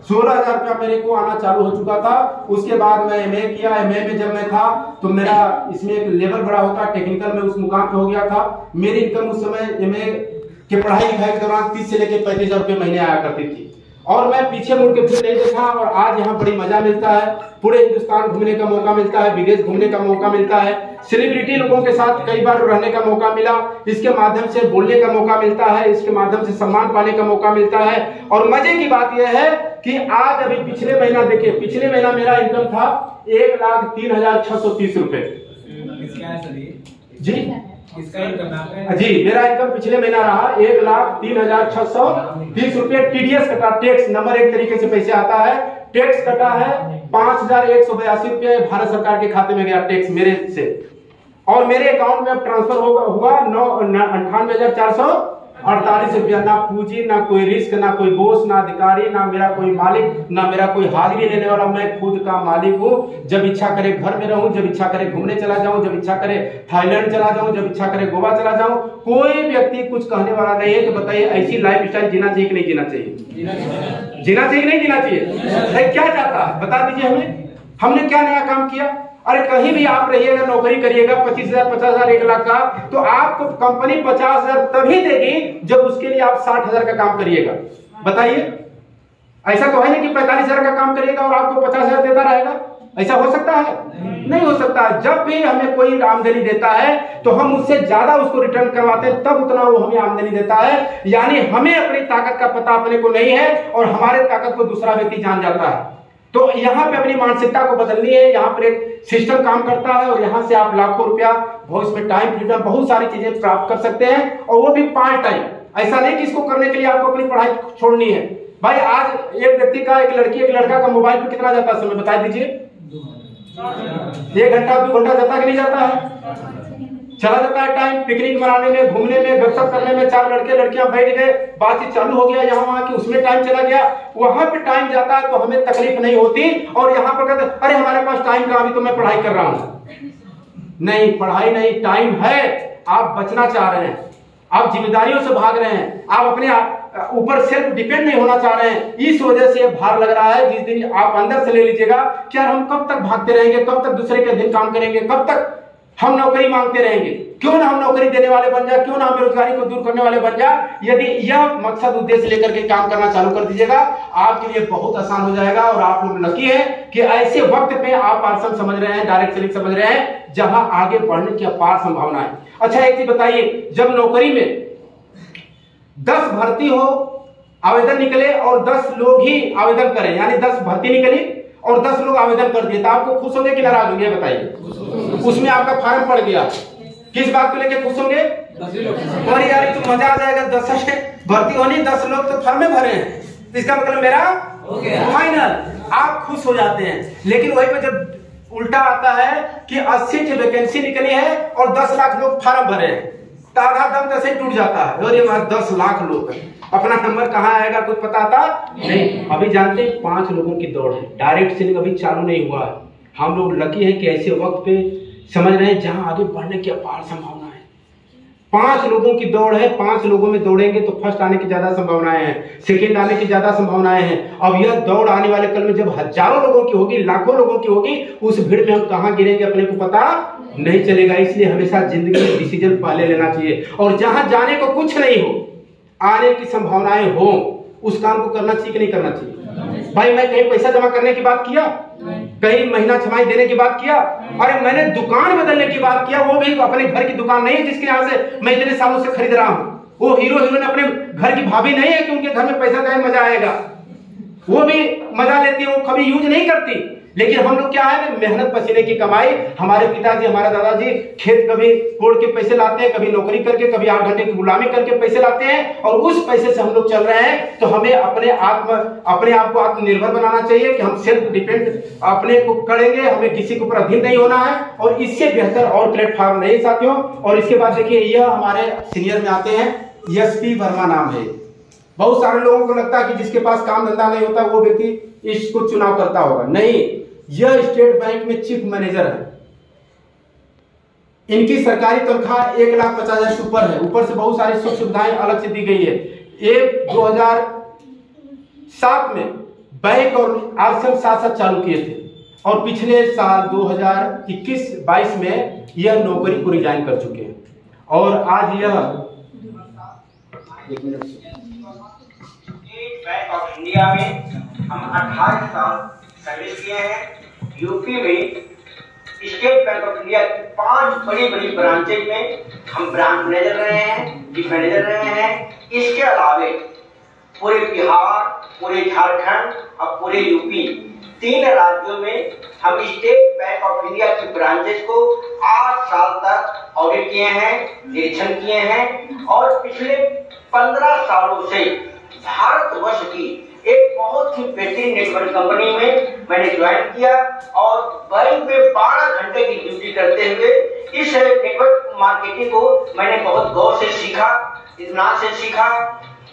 16,000 रुपया मेरे को आना चालू हो चुका था। उसके बाद मैं एमए किया। एमए में जब मैं था तो मेरा इसमें एक लेवल बड़ा होता, टेक्निकल में उस मुकाम पे हो गया था। मेरी इनकम उस समय एमए के पढ़ाई लिखाई के दौरान 30 से लेकर 35,000 रुपए महीने आया करती थी। और मैं पीछे मुड़ के फिर नहीं देखा। और आज यहाँ बड़ी मजा मिलता है, पूरे हिंदुस्तान घूमने का मौका मिलता है, विदेश घूमने का मौका मिलता है, सेलिब्रिटी लोगों के साथ कई बार रहने का मौका मिला, इसके माध्यम से बोलने का मौका मिलता है, इसके माध्यम से सम्मान पाने का मौका मिलता है। और मजे की बात यह है कि आज अभी पिछले महीना देखिए, पिछले महीना मेरा इनकम था 1,03,630 रुपए जी। जी, मेरा इनकम पिछले महीना रहा 1,03,630 रुपए। टीडीएस कटा, टैक्स नंबर एक तरीके से पैसे आता है, टैक्स कटा है 5,182 रुपए भारत सरकार के खाते में गया टैक्स मेरे से। और मेरे अकाउंट में ट्रांसफर हुआ 98,448 रुपया। ना पूंजी, ना कोई रिस्क, ना कोई बॉस, ना अधिकारी, ना मेरा कोई मालिक, ना मेरा कोई हाजिरी लेने वाला। मैं खुद का मालिक हूँ। जब इच्छा करे घर में रहूं, जब इच्छा करे घूमने चला जाऊं, जब इच्छा करे थाईलैंड चला जाऊं, जब इच्छा करे गोवा चला जाऊं। कोई व्यक्ति कुछ कहने वाला नहीं है कि बताइए ऐसी लाइफ स्टाइल जीना चाहिए कि नहीं जीना चाहिए? जीना चाहिए नहीं जीना चाहिए? क्या चाहता है बता दीजिए हमें, हमने क्या नया काम किया? अरे कहीं भी आप रहिएगा, नौकरी करिएगा 25,000, 50,000, 1 लाख का, तो आपको कंपनी 50,000 तभी देगी जब उसके लिए आप 60,000 का काम करिएगा। बताइए, ऐसा तो है नहीं कि 45,000 का काम करिएगा और आपको 50,000 देता रहेगा। ऐसा हो सकता है? नहीं हो सकता। जब भी हमें कोई आमदनी देता है तो हम उससे ज्यादा उसको रिटर्न करवाते हैं, तब उतना वो हमें आमदनी देता है। यानी हमें अपनी ताकत का पता अपने को नहीं है और हमारे ताकत को दूसरा व्यक्ति जान जाता है। तो यहाँ पे अपनी मानसिकता को बदलनी है। यहाँ पर एक सिस्टम काम करता है और यहाँ से आप लाखों रुपया, बहुत में टाइम फ्रीडम, बहुत सारी चीजें प्राप्त कर सकते हैं, और वो भी पार्ट टाइम। ऐसा नहीं कि इसको करने के लिए आपको अपनी पढ़ाई छोड़नी है। भाई आज एक व्यक्ति का, एक लड़की, एक लड़का का मोबाइल पे कितना जाता है समय बता दीजिए? 1 घंटा 2 घंटा जाता कि नहीं जाता है? चला जाता है टाइम। पिकनिक मनाने में, घूमने में, गपशप करने में, 4 लड़के लड़कियां बैठ गए, बातचीत चालू हो गया, यहाँ वहां की उसमें टाइम चला गया। वहां पे टाइम जाता है तो हमें तकलीफ नहीं होती। और यहाँ पर कहते अरे हमारे पास टाइम कहाँ, अभी तो मैं पढ़ाई कर रहा हूँ। नहीं, पढ़ाई नहीं, टाइम है। आप बचना चाह रहे हैं, आप जिम्मेदारियों से भाग रहे हैं, आप अपने ऊपर सेल्फ डिपेंड नहीं होना चाह रहे हैं। इस वजह से भार लग रहा है। जिस दिन आप अंदर से ले लीजिएगा कि यार हम कब तक भागते रहेंगे, कब तक दूसरे के दिन काम करेंगे, कब तक हम नौकरी मांगते रहेंगे? क्यों ना हम नौकरी देने वाले बन जाए, क्यों ना हम बेरोजगारी को दूर करने वाले बन जाए। यदि यह मकसद उद्देश्य लेकर के काम करना चालू कर दीजिएगा, आपके लिए बहुत आसान हो जाएगा। और आप लोग लकी है कि ऐसे वक्त पे आप पार्सल समझ रहे हैं, डायरेक्ट सेलिंग समझ रहे हैं, जहां आगे बढ़ने की अपार संभावना है। अच्छा एक चीज बताइए, जब नौकरी में 10 भर्ती हो, आवेदन निकले और 10 लोग ही आवेदन करें, यानी 10 भर्ती निकली और 10 लोग आवेदन कर दिए, तो आपको खुश होंगे कि नाराज होंगे? बताइए। उसमें आपका फार्म पड़ गया, किस बात को लेके खुश होंगे? और यार तो मजा आ जाएगा, 10 भर्ती होनी, 10 लोग तो फॉर्म में भरे हैं, इसका मतलब मेरा फाइनल। आप खुश हो जाते हैं। लेकिन वहीं पे जब उल्टा आता है कि 80 की वैकेंसी निकली है और 10 लाख लोग फॉर्म भरे हैं, तो आधा दम तो ऐसे टूट जाता है। और ये 10 लाख लोग, अपना नंबर कहाँ आएगा कुछ पता था नहीं। अभी जानते हैं 5 लोगों की दौड़ है, डायरेक्ट सेलिंग अभी चालू नहीं हुआ है। हम लोग लकी हैं कि ऐसे वक्त पे समझ रहे हैं जहां आगे बढ़ने की अपार संभावना है। 5 लोगों की दौड़ है, 5 लोगों में दौड़ेंगे तो फर्स्ट आने की ज्यादा संभावनाएं हैं, सेकंड आने की ज्यादा संभावनाएं हैं। अब यह दौड़ आने वाले कल में जब हजारों लोगों की होगी, लाखों लोगों की होगी, उस भीड़ में हम कहां गिरेंगे अपने को पता नहीं चलेगा। इसलिए हमेशा जिंदगी में डिसीजन पहले लेना चाहिए। और जहां जाने को कुछ नहीं हो, आने की संभावनाएं हो, उस काम को करना चाहिए कि नहीं करना चाहिए? भाई मैं कहीं पैसा जमा करने की बात किया, कहीं महीना छमाही देने की बात किया, अरे मैंने दुकान बदलने की बात किया, वो भी अपने घर की दुकान नहीं है जिसके यहाँ से मैं इतने सालों से खरीद रहा हूँ। वो हीरो हीरोइन अपने घर की भाभी नहीं है कि उनके घर में पैसा जाए मजा आएगा, वो भी मजा लेती है, वो कभी यूज नहीं करती। लेकिन हम लोग क्या है ना, मेहनत पसीने की कमाई, हमारे पिताजी हमारे दादाजी खेत कभी कोड़ के पैसे लाते हैं, कभी नौकरी करके, कभी 8 घंटे की गुलामी करके पैसे लाते हैं, और उस पैसे से हम लोग चल रहे हैं। तो हमें अपने आप को आत्मनिर्भर बनाना चाहिए कि हम सेल्फ डिपेंड अपने को करेंगे, हमें किसी के ऊपर अधीन नहीं होना है, और इससे बेहतर और प्लेटफॉर्म नहीं साथियों। और इसके बाद देखिए, यह हमारे सीनियर में आते हैं, एसपी वर्मा नाम है। बहुत सारे लोगों को लगता है कि जिसके पास काम धंधा नहीं होता वो व्यक्ति इसको चुनाव करता होगा, नहीं, यह स्टेट बैंक में चीफ मैनेजर है। इनकी सरकारी तनख्वाह 1,50,000 से ऊपर है, ऊपर से बहुत सारी सुख सुविधाएं अलग से दी गई है। 2007 में बैंक और आरसीएम साथ साथ चालू किए थे, और पिछले साल 2021-22 में यह नौकरी को रिजाइन कर चुके हैं। और आज यह स्टेट बैंक ऑफ इंडिया में हम 28 साल सर्विस किए हैं। यूपी में स्टेट बैंक ऑफ इंडिया की 5 बड़ी बड़ी ब्रांचेज में हम ब्रांच मैनेजर रहे हैं, चीफ मैनेजर रहे हैं। इसके अलावा पूरे बिहार, पूरे झारखंड और पूरे यूपी 3 राज्यों में हम स्टेट बैंक ऑफ इंडिया की ब्रांचेस को 8 साल तक ऑडिट किए हैं, निरीक्षण किए हैं, और पिछले 15 सालों से भारतवर्ष की एक बहुत ही बेहतरीन नेटवर्क कंपनी में मैंने ज्वाइन किया, और बैंक में 12 घंटे की ड्यूटी करते हुए इस नेटवर्क मार्केटिंग को मैंने बहुत गौर से सीखा, इत्मीनान से सीखा।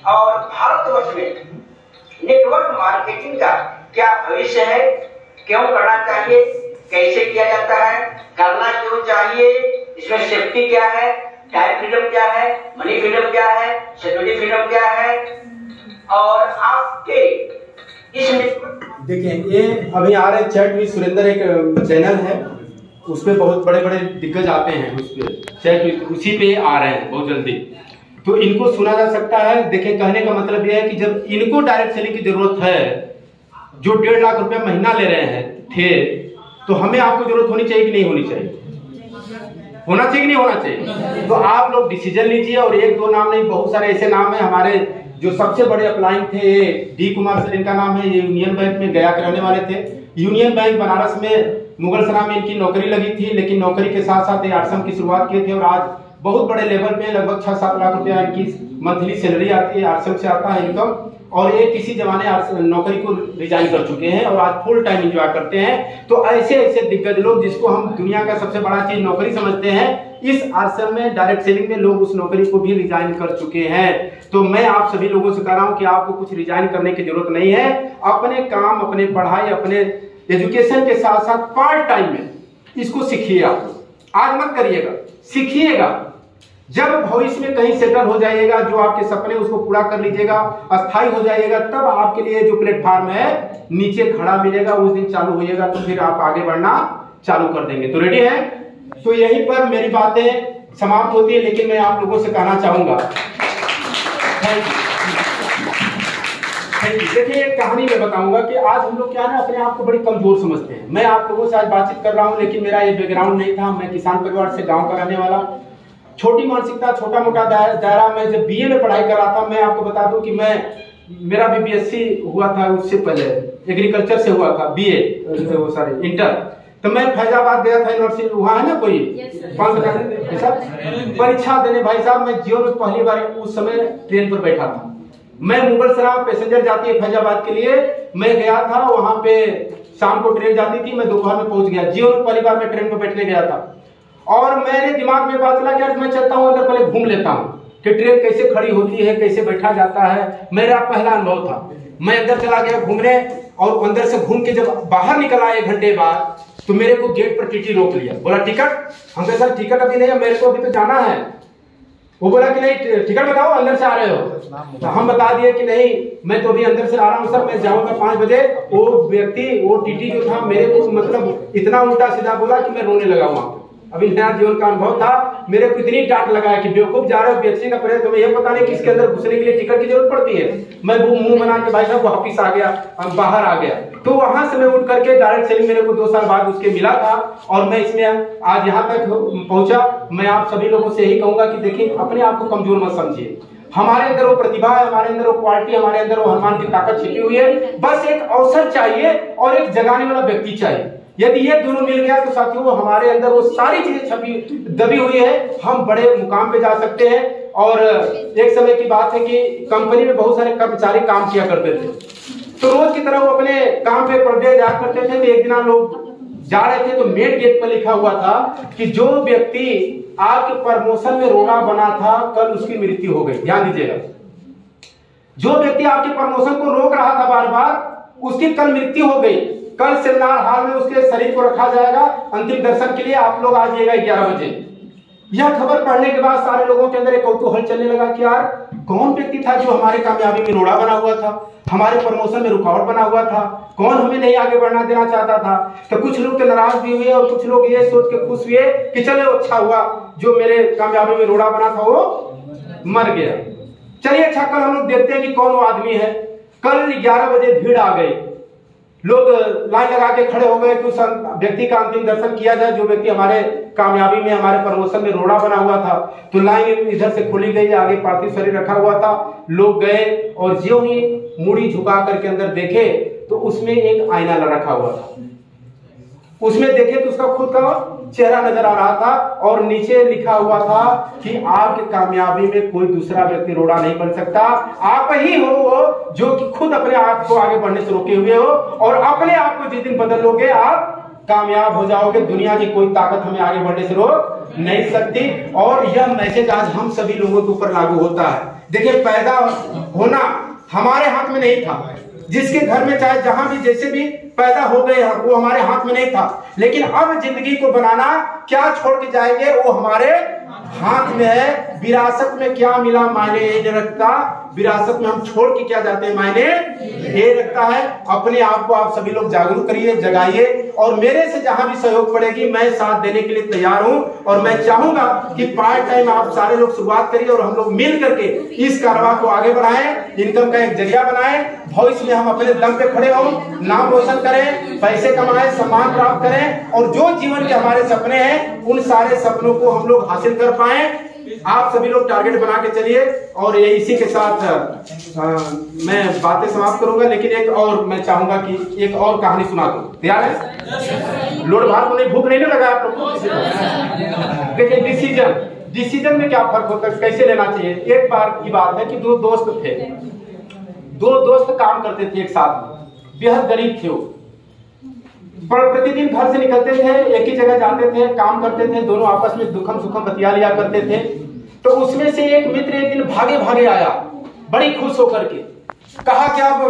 और भारतवर्ष में नेटवर्क मार्केटिंग का क्या भविष्य है, क्यों करना चाहिए, कैसे किया जाता है, करना क्यों चाहिए, इसमें सेफ्टी क्या है, टाइम फ्रीडम क्या है, मनी फ्रीडम क्या है, सिक्योरिटी फ्रीडम क्या है, और आपके इस देखिए, ये अभी आ रहे चैट विद सुरेंद्र एक चैनल है, उस पे बहुत बड़े बड़े दिग्गज आते हैं, उस पे चैट विद उसी पे आ रहे हैं बहुत जल्दी, तो इनको सुना जा सकता है। देखिए, कहने का मतलब यह है कि जब इनको डायरेक्ट सेलिंग की जरूरत है, जो 1.5 लाख रुपया महीना ले रहे हैं थे, तो हमें आपको जरूरत होनी चाहिए कि नहीं होनी चाहिए, होना चाहिए कि नहीं होना चाहिए। तो आप लोग डिसीजन लीजिए, और 1-2 नाम नहीं, बहुत सारे ऐसे नाम है हमारे जो सबसे बड़े अप्लाइंग थे। डी कुमार सर इनका नाम है, ये यूनियन बैंक में गया के रहने वाले थे। यूनियन बैंक बनारस में मुगलसराय में इनकी नौकरी लगी थी, लेकिन नौकरी के साथ साथ आरसीएम की शुरुआत की थी, और आज बहुत बड़े लेवल पे लगभग 6-7 लाख रुपया इनकी मंथली सैलरी आती है, आरसीएम से आता है इनकम। और ये किसी जमाने नौकरी को रिजाइन कर चुके हैं और आज फुल टाइम एंजॉय करते हैं। तो ऐसे ऐसे दिग्गज लोग, जिसको हम दुनिया का सबसे बड़ा चीज नौकरी समझते हैं, इस आरसीएम में डायरेक्ट सेलिंग में लोग उस नौकरी को भी रिजाइन कर चुके हैं। तो मैं आप सभी लोगों से कह रहा हूं कि आपको कुछ रिजाइन करने की जरूरत नहीं है। अपने काम, अपने पढ़ाई, अपने एजुकेशन के साथ साथ पार्ट टाइम में इसको सीखिए। आप आज मत करिएगा, सीखिएगा। जब भविष्य में कहीं सेटल हो जाइएगा, जो आपके सपने उसको पूरा कर लीजिएगा, अस्थायी हो जाइएगा, तब आपके लिए जो प्लेटफॉर्म है नीचे खड़ा मिलेगा, उस दिन चालू होइएगा, तो फिर आप आगे बढ़ना चालू कर देंगे। तो रेडी है? तो यहीं पर मेरी बातें समाप्त होती है, लेकिन मैं आप लोगों से कहना चाहूंगा, देखिए एक कहानी मैं बताऊंगा कि आज हम लोग क्या है ना, अपने आप को बड़ी कमजोर समझते हैं। मैं आप लोगों से आज बातचीत कर रहा हूं, लेकिन मेरा ये बैकग्राउंड नहीं था। मैं किसान परिवार से, गांव का रहने वाला, छोटी मानसिकता, छोटा मोटा दायरा। मैं जब बीए में पढ़ाई कर रहा था, मैं आपको बता दूं कि मेरा भी बीएससी हुआ था, उससे पहले एग्रीकल्चर से हुआ था, बीए इंटर। तो मैं फैजाबाद गया था यूनिवर्सिटी, वहाँ है ना कोई परीक्षा देने। भाई साहब, मैं जीवन में पहली बार उस समय ट्रेन पर बैठा था। मैं मुगलसराय पैसेंजर जाती है फैजाबाद के लिए, मैं गया था वहां पे। शाम को ट्रेन जाती थी, मैं दोपहर में पहुंच गया। जीवन में पहली बार मैं ट्रेन पर बैठने गया था, और मेरे दिमाग में बात चला कि मैं चलता हूँ अंदर, पहले घूम लेता हूँ कि ट्रेन कैसे खड़ी होती है, कैसे बैठा जाता है। मेरा पहला अनुभव था। मैं अंदर चला गया घूमने, और अंदर से घूम के जब बाहर निकला 1 घंटे बाद, तो मेरे को गेट पर टीटी रोक लिया। बोला टिकट। हम कहे सर टिकट अभी नहीं है, मेरे को अभी तो जाना है। वो बोला कि नहीं टिकट बताओ, अंदर से आ रहे हो। तो हम बता दिए कि नहीं, मैं तो अभी अंदर से आ रहा हूँ सर, मैं जाऊंगा 5 बजे। वो व्यक्ति, वो टीटी जो था, मेरे को मतलब इतना उल्टा सीधा बोला कि मैं रोने लगा वहां पे। अभी नया जीवन का अनुभव था, मेरे को इतनी डांट लगा है कि बेवकूफ जा रहे हो बीएससी का पढ़े, तुम्हें यह पता नहीं कि इसके अंदर घुसने के लिए टिकट की जरूरत पड़ती है। मैं वो मुंह बना के भाई साहब वापिस आ गया, बाहर आ गया। तो वहां से मैं उठ करके डायरेक्ट सेलिंग मेरे को 2 साल बाद उसके मिला था, और मैं इसमें आज यहाँ तक पहुंचा। मैं आप सभी लोगों से यही कहूंगा कि देखिए, अपने आप को कमजोर मत समझिए। हमारे अंदर वो प्रतिभा है, हमारे अंदर वो क्वालिटी, हमारे अंदर वो हनुमान की ताकत छिपी हुई है। बस एक अवसर चाहिए और एक जगाने वाला व्यक्ति चाहिए। यदि ये दोनों मिल गया तो साथियों हमारे अंदर वो सारी चीजें छपी दबी हुई है, हम बड़े मुकाम पे जा सकते हैं। और एक समय की बात है कि कंपनी में बहुत सारे कर्मचारी काम किया करते थे, तो रोज की तरह वो अपने काम पे पर डे जाया करते थे। तो एक दिन लोग जा रहे थे तो मेन गेट पर लिखा हुआ था कि जो व्यक्ति आपके प्रमोशन में रोड़ा बना था कल उसकी मृत्यु हो गई। ध्यान दीजिएगा, जो व्यक्ति आपके प्रमोशन को रोक रहा था बार बार उसकी कल मृत्यु हो गई। कल सेमिनार हॉल में उसके शरीर को रखा जाएगा अंतिम दर्शन के लिए, आप लोग आ जाइएगा 11 बजे। यह खबर पढ़ने के बाद सारे लोगों के अंदर एक कौतूहल चलने लगा कि यार कौन व्यक्ति था जो हमारी कामयाबी में रोड़ा बना हुआ था, हमारे प्रमोशन में रुकावट बना हुआ था, कौन हमें नहीं आगे बढ़ना देना चाहता था। तो कुछ लोग तो नाराज भी हुए और कुछ लोग ये सोच के खुश हुए कि चलो अच्छा हुआ जो मेरे कामयाबी में रोड़ा बना था वो मर गया। चलिए अच्छा, कल हम लोग देखते हैं कि कौन वो आदमी है। कल 11 बजे भीड़ आ गई, लोग लाइन लगा के खड़े हो गए कि उस व्यक्ति का अंतिम दर्शन किया जाए जो व्यक्ति हमारे कामयाबी में, हमारे प्रमोशन में रोड़ा बना हुआ था। तो लाइन इधर से खोली गई, आगे पार्थिव शरीर रखा हुआ था। लोग गए और ज्यों ही मुड़ी झुका करके अंदर देखे तो उसमें एक आईना रखा हुआ था। उसमें देखे तो उसका खुद का चेहरा नजर आ रहा था और नीचे लिखा हुआ था कि आपकी कामयाबी में कोई दूसरा व्यक्ति रोड़ा नहीं बन सकता, आप ही हो वो जो कि खुद अपने आप को आगे बढ़ने से रोके हुए हो और अपने आप को जिस दिन बदल लोगे आप कामयाब हो जाओगे। दुनिया की कोई ताकत हमें आगे बढ़ने से रोक नहीं सकती। और यह मैसेज आज हम सभी लोगों के ऊपर लागू होता है। देखिए, पैदा होना हमारे हाथ में नहीं था, जिसके घर में चाहे जहां भी जैसे भी पैदा हो गए वो हमारे हाथ में नहीं था, लेकिन अब जिंदगी को बनाना क्या छोड़ के जाएंगे वो हमारे हाथ में है। विरासत में क्या मिला मायने ये नहीं रखता, विरासत में हम छोड़ के क्या जाते हैं मायने ये रखता है। अपने आप को आप सभी लोग जागरूक करिए, जगाइए और मेरे से जहां भी सहयोग पड़ेगी मैं साथ देने के लिए तैयार हूं। और मैं चाहूंगा कि पार्ट टाइम आप सारे लोग शुरुआत करिए और हम लोग मिल करके इस कारवा को आगे बढ़ाएं, इनकम का एक जरिया बनाएं, भविष्य में हम अपने दम पे खड़े हों, नाम रोशन करें, पैसे कमाएं, सम्मान प्राप्त करें और जो जीवन के हमारे सपने हैं उन सारे सपनों को हम लोग हासिल कर पाए। आप सभी लोग टारगेट बना के चलिए। और ये इसी के साथ मैं बातें समाप्त करूंगा, लेकिन एक और मैं चाहूंगा कि एक और कहानी सुना दूं। तैयार है? लोड भार को नहीं, भूख नहीं लगा आप लोगों को? देखिए, डिसीजन में क्या फर्क होता है, कैसे लेना चाहिए। एक बार की बात है कि दो दोस्त थे, दो दोस्त काम करते थे एक साथ में, बेहद गरीब थे वो। प्रतिदिन घर से निकलते थे, एक ही जगह जाते थे, काम करते थे, दोनों आपस में दुखम सुखम बतिया लिया करते थे। तो उसमें से एक मित्र एक दिन भागे भागे आया बड़ी खुश होकर के, कहा कि अब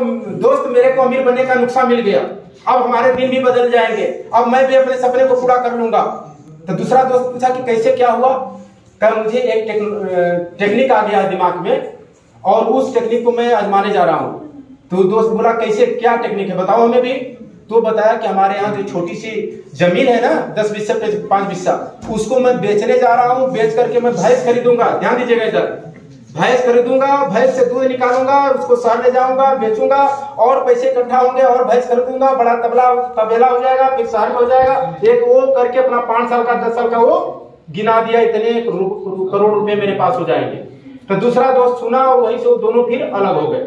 दोस्त मेरे को अमीर बनने का नुस्खा मिल गया, अब हमारे दिन भी बदल जाएंगे, अब मैं भी अपने सपने को पूरा कर लूंगा। तो दूसरा दोस्त पूछा कि कैसे क्या हुआ? कहा मुझे एक टेक्निक आ गया है दिमाग में और उस टेक्निक को मैं आजमाने जा रहा हूँ। तो दोस्त बोला कैसे, क्या टेक्निक है बताओ हमें भी। तो बताया कि हमारे यहाँ जो छोटी सी जमीन है ना 10 बिस्सा पे 5 बिस्सा, उसको मैं बेचने जा रहा हूँ, बेच करके मैं भैंस खरीदूंगा। ध्यान दीजिएगा इधर, भैंस खरीदूंगा, भैंस से दूध निकालूंगा, उसको शहर ले जाऊंगा, बेचूंगा और पैसे इकट्ठा होंगे और भैंस खरीदूंगा, बड़ा तबेला हो जाएगा, फिर शहर में हो जाएगा। एक वो करके अपना 5 साल का 10 साल का वो गिना दिया, इतने करोड़ रुपए मेरे पास हो जाएंगे। तो दूसरा दोस्त सुना और वहीं से दोनों फिर अलग हो गए।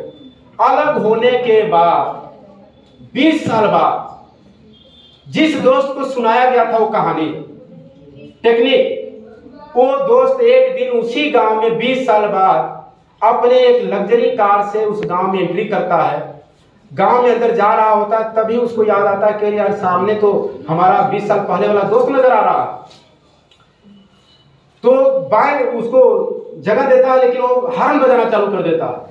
अलग होने के बाद 20 साल बाद जिस दोस्त को सुनाया गया था वो कहानी टेक्निक, वो दोस्त एक दिन उसी गांव में 20 साल बाद अपने एक लग्जरी कार से उस गांव में एंट्री करता है। गांव में अंदर जा रहा होता है, तभी उसको याद आता है कि यार सामने तो हमारा 20 साल पहले वाला दोस्त नजर आ रहा है। तो बाएं उसको जगह देता है, लेकिन वो हॉर्न बजाना चालू कर देता है,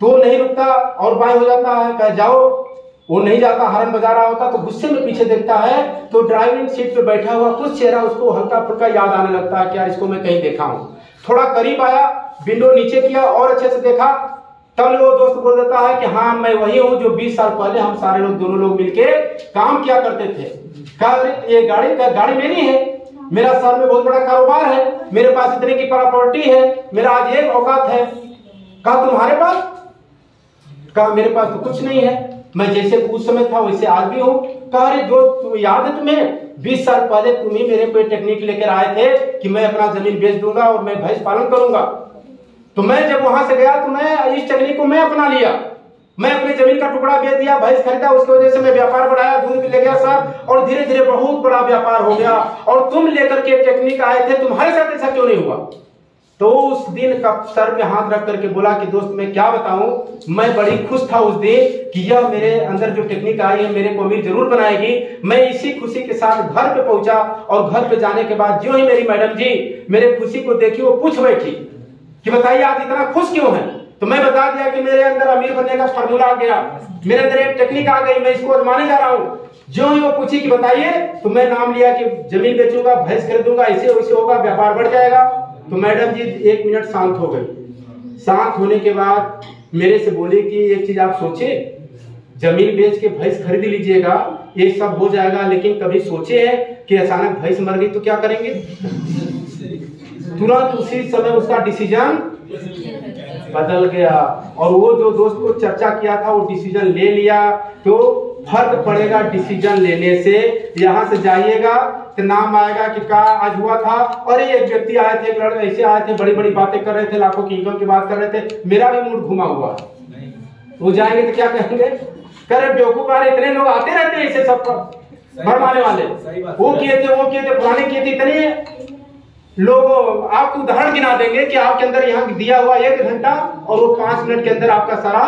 तो नहीं रुकता और बाएं हो जाता है, कह जाओ, वो नहीं जाता, हॉर्न बजा रहा होता। तो गुस्से में पीछे देखता है तो ड्राइविंग सीट पे बैठा हुआ कुछ चेहरा उसको हल्का फुल्का याद आने लगता है, क्या इसको मैं कहीं देखा हूं। थोड़ा करीब आया, विंडो नीचे किया और अच्छे से देखा, तब वो दोस्त बोल देता है कि हाँ मैं वही हूँ जो 20 साल पहले हम सारे लोग दोनों लोग मिलके काम किया करते थे। कहा ये गाड़ी मेरी है, मेरा शहर में बहुत बड़ा कारोबार है, मेरे पास इतने की प्रॉपर्टी है, मेरा आज एक औकात है। कहा तुम्हारे पास? कहा मेरे पास तो कुछ नहीं है, मैं जैसे उस समय था वैसे आज भी हूँ। कहा अरे जो याद है तुम्हें 20 साल पहले तुम ही मेरे पे टेक्निक लेकर आए थे कि मैं अपना जमीन बेच दूंगा और मैं भैंस पालन करूंगा। तो मैं जब वहां से गया तो मैं इस टेक्निक को मैं अपना लिया। मैं अपनी जमीन का टुकड़ा बेच दिया, भैंस खरीदा, उसकी वजह से मैं व्यापार बढ़ाया, दूध भी ले गया सर, और धीरे धीरे बहुत बड़ा व्यापार हो गया। और तुम लेकर के टेक्निक आए थे, तुम्हारे साथ ऐसा क्यों नहीं हुआ? तो उस दिन का सर पे हाथ रख करके बोला कि दोस्त मैं क्या बताऊं, मैं बड़ी खुश था उस दिन कि यह मेरे अंदर जो टेक्निक आई है मेरे को अमीर जरूर बनाएगी। मैं इसी खुशी के साथ घर पे पहुंचा और घर पे जाने के बाद जो ही मेरी मैडम जी मेरे खुशी को देखी वो पूछ बैठी कि बताइए आप इतना खुश क्यों हैं? तो मैं बता दिया कि मेरे अंदर अमीर बनने का फार्मूला आ गया, मेरे अंदर एक टेक्निक आ गई, मैं इसको आजमाने जा रहा हूँ। जो ही वो पूछी कि बताइए, तो मैं नाम लिया कि जमीन बेचूंगा, भैंस खरीदूंगा, ऐसे वैसे होगा, व्यापार बढ़ जाएगा। तो मैडम जी 1 मिनट शांत हो गई। शांत होने के बाद मेरे से बोली कि एक चीज आप सोचे, जमीन बेच के भैंस खरीद लीजिएगा, ये सब हो जाएगा, लेकिन कभी सोचे हैं कि अचानक भैंस मर गई तो क्या करेंगे? तुरंत उसी समय उसका डिसीजन बदल गया और वो जो दोस्त को चर्चा किया था वो डिसीजन ले लिया। तो फर्क पड़ेगा डिसीजन लेने से। यहाँ से जाइएगा तो नाम आएगा कि क्या आज हुआ था, अरे एक व्यक्ति आए थे, एक लड़के ऐसे आए थे, बड़ी बड़ी बातें कर रहे थे, लाखों की इनकम की बात कर रहे थे, मेरा भी मूड घुमा हुआ। वो जाएंगे तो क्या कहेंगे? करे बेवकूफ, इतने लोग आते रहते हैं ऐसे सब भरमाने वाले, वो किए थे, वो किए थे, पुराने किए थे। इतने लोग आपको उदाहरण गिना देंगे कि आपके अंदर यहाँ दिया हुआ 1 घंटा और वो 5 मिनट के अंदर आपका सारा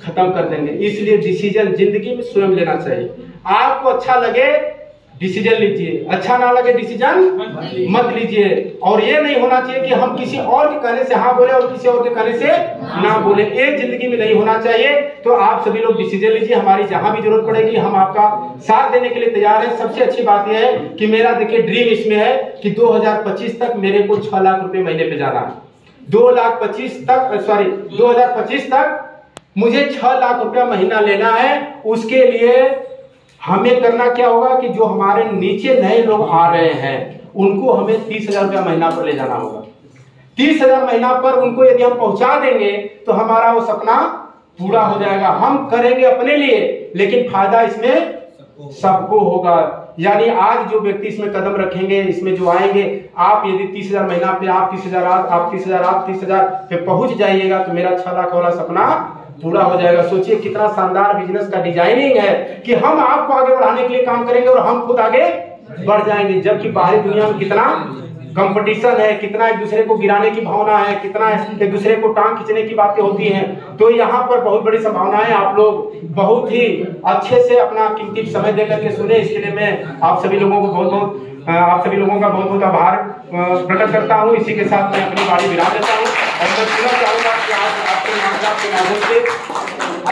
खत्म कर देंगे। इसलिए डिसीजन जिंदगी में स्वयं लेना चाहिए। आपको अच्छा लगे डिसीजन लीजिए, अच्छा ना लगे डिसीजन मत लीजिए। और ये नहीं होना चाहिए कि हम किसी और के कहने से हाँ बोले और किसी और के कहने से ना बोले, ये जिंदगी में नहीं होना चाहिए। तो आप सभी लोग डिसीजन लीजिए, हमारी जहां भी जरूरत पड़ेगी हम आपका साथ देने के लिए तैयार हैं। सबसे अच्छी बात यह है कि मेरा देखिए ड्रीम इसमें है कि 2025 तक मेरे को 6 लाख रुपए महीने पे जाना है। 2025 तक मुझे 6 लाख रुपया महीना लेना है। उसके लिए हमें करना क्या होगा कि जो हमारे नीचे नए लोग आ रहे हैं उनको हमें 30,000 रुपया महीना पर ले जाना होगा। 30,000 महीना पर उनको यदि हम पहुंचा देंगे तो हमारा वो सपना पूरा हो जाएगा। हम करेंगे अपने लिए, लेकिन फायदा इसमें सबको होगा। यानी आज जो व्यक्ति इसमें कदम रखेंगे, इसमें जो आएंगे, आप यदि 30,000 महीना पे आप 30,000 पे पहुंच जाइएगा तो मेरा 6 लाख वाला सपना पूरा हो जाएगा। सोचिए कितना शानदार बिजनेस का डिजाइनिंग है कि हम आपको आगे बढ़ाने के लिए काम करेंगे और हम खुद आगे बढ़ जाएंगे। जबकि बाहरी दुनिया में कितना कंपटीशन है, कितना एक दूसरे को गिराने की भावना है, कितना एक दूसरे को टांग खींचने की बातें होती हैं। तो यहाँ पर बहुत बड़ी संभावना है। आप लोग बहुत ही अच्छे से अपना कीमती समय देकर के सुने, इसके लिए मैं आप सभी लोगों का बहुत बहुत आभार प्रकट करता हूँ। इसी के साथ मैं अपनी बारी विराम देता हूँ और मैं पूरा चाहूंगा कि आज आपके माध्यम से,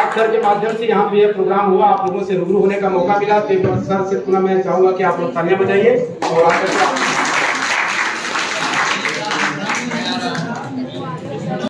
आप सर के माध्यम से यहाँ पे ये प्रोग्राम हुआ, आप लोगों से रूबरू होने का मौका मिला। तो सर से पुनः मैं चाहूंगा कि आप लोग तालियां बजाइए और आकर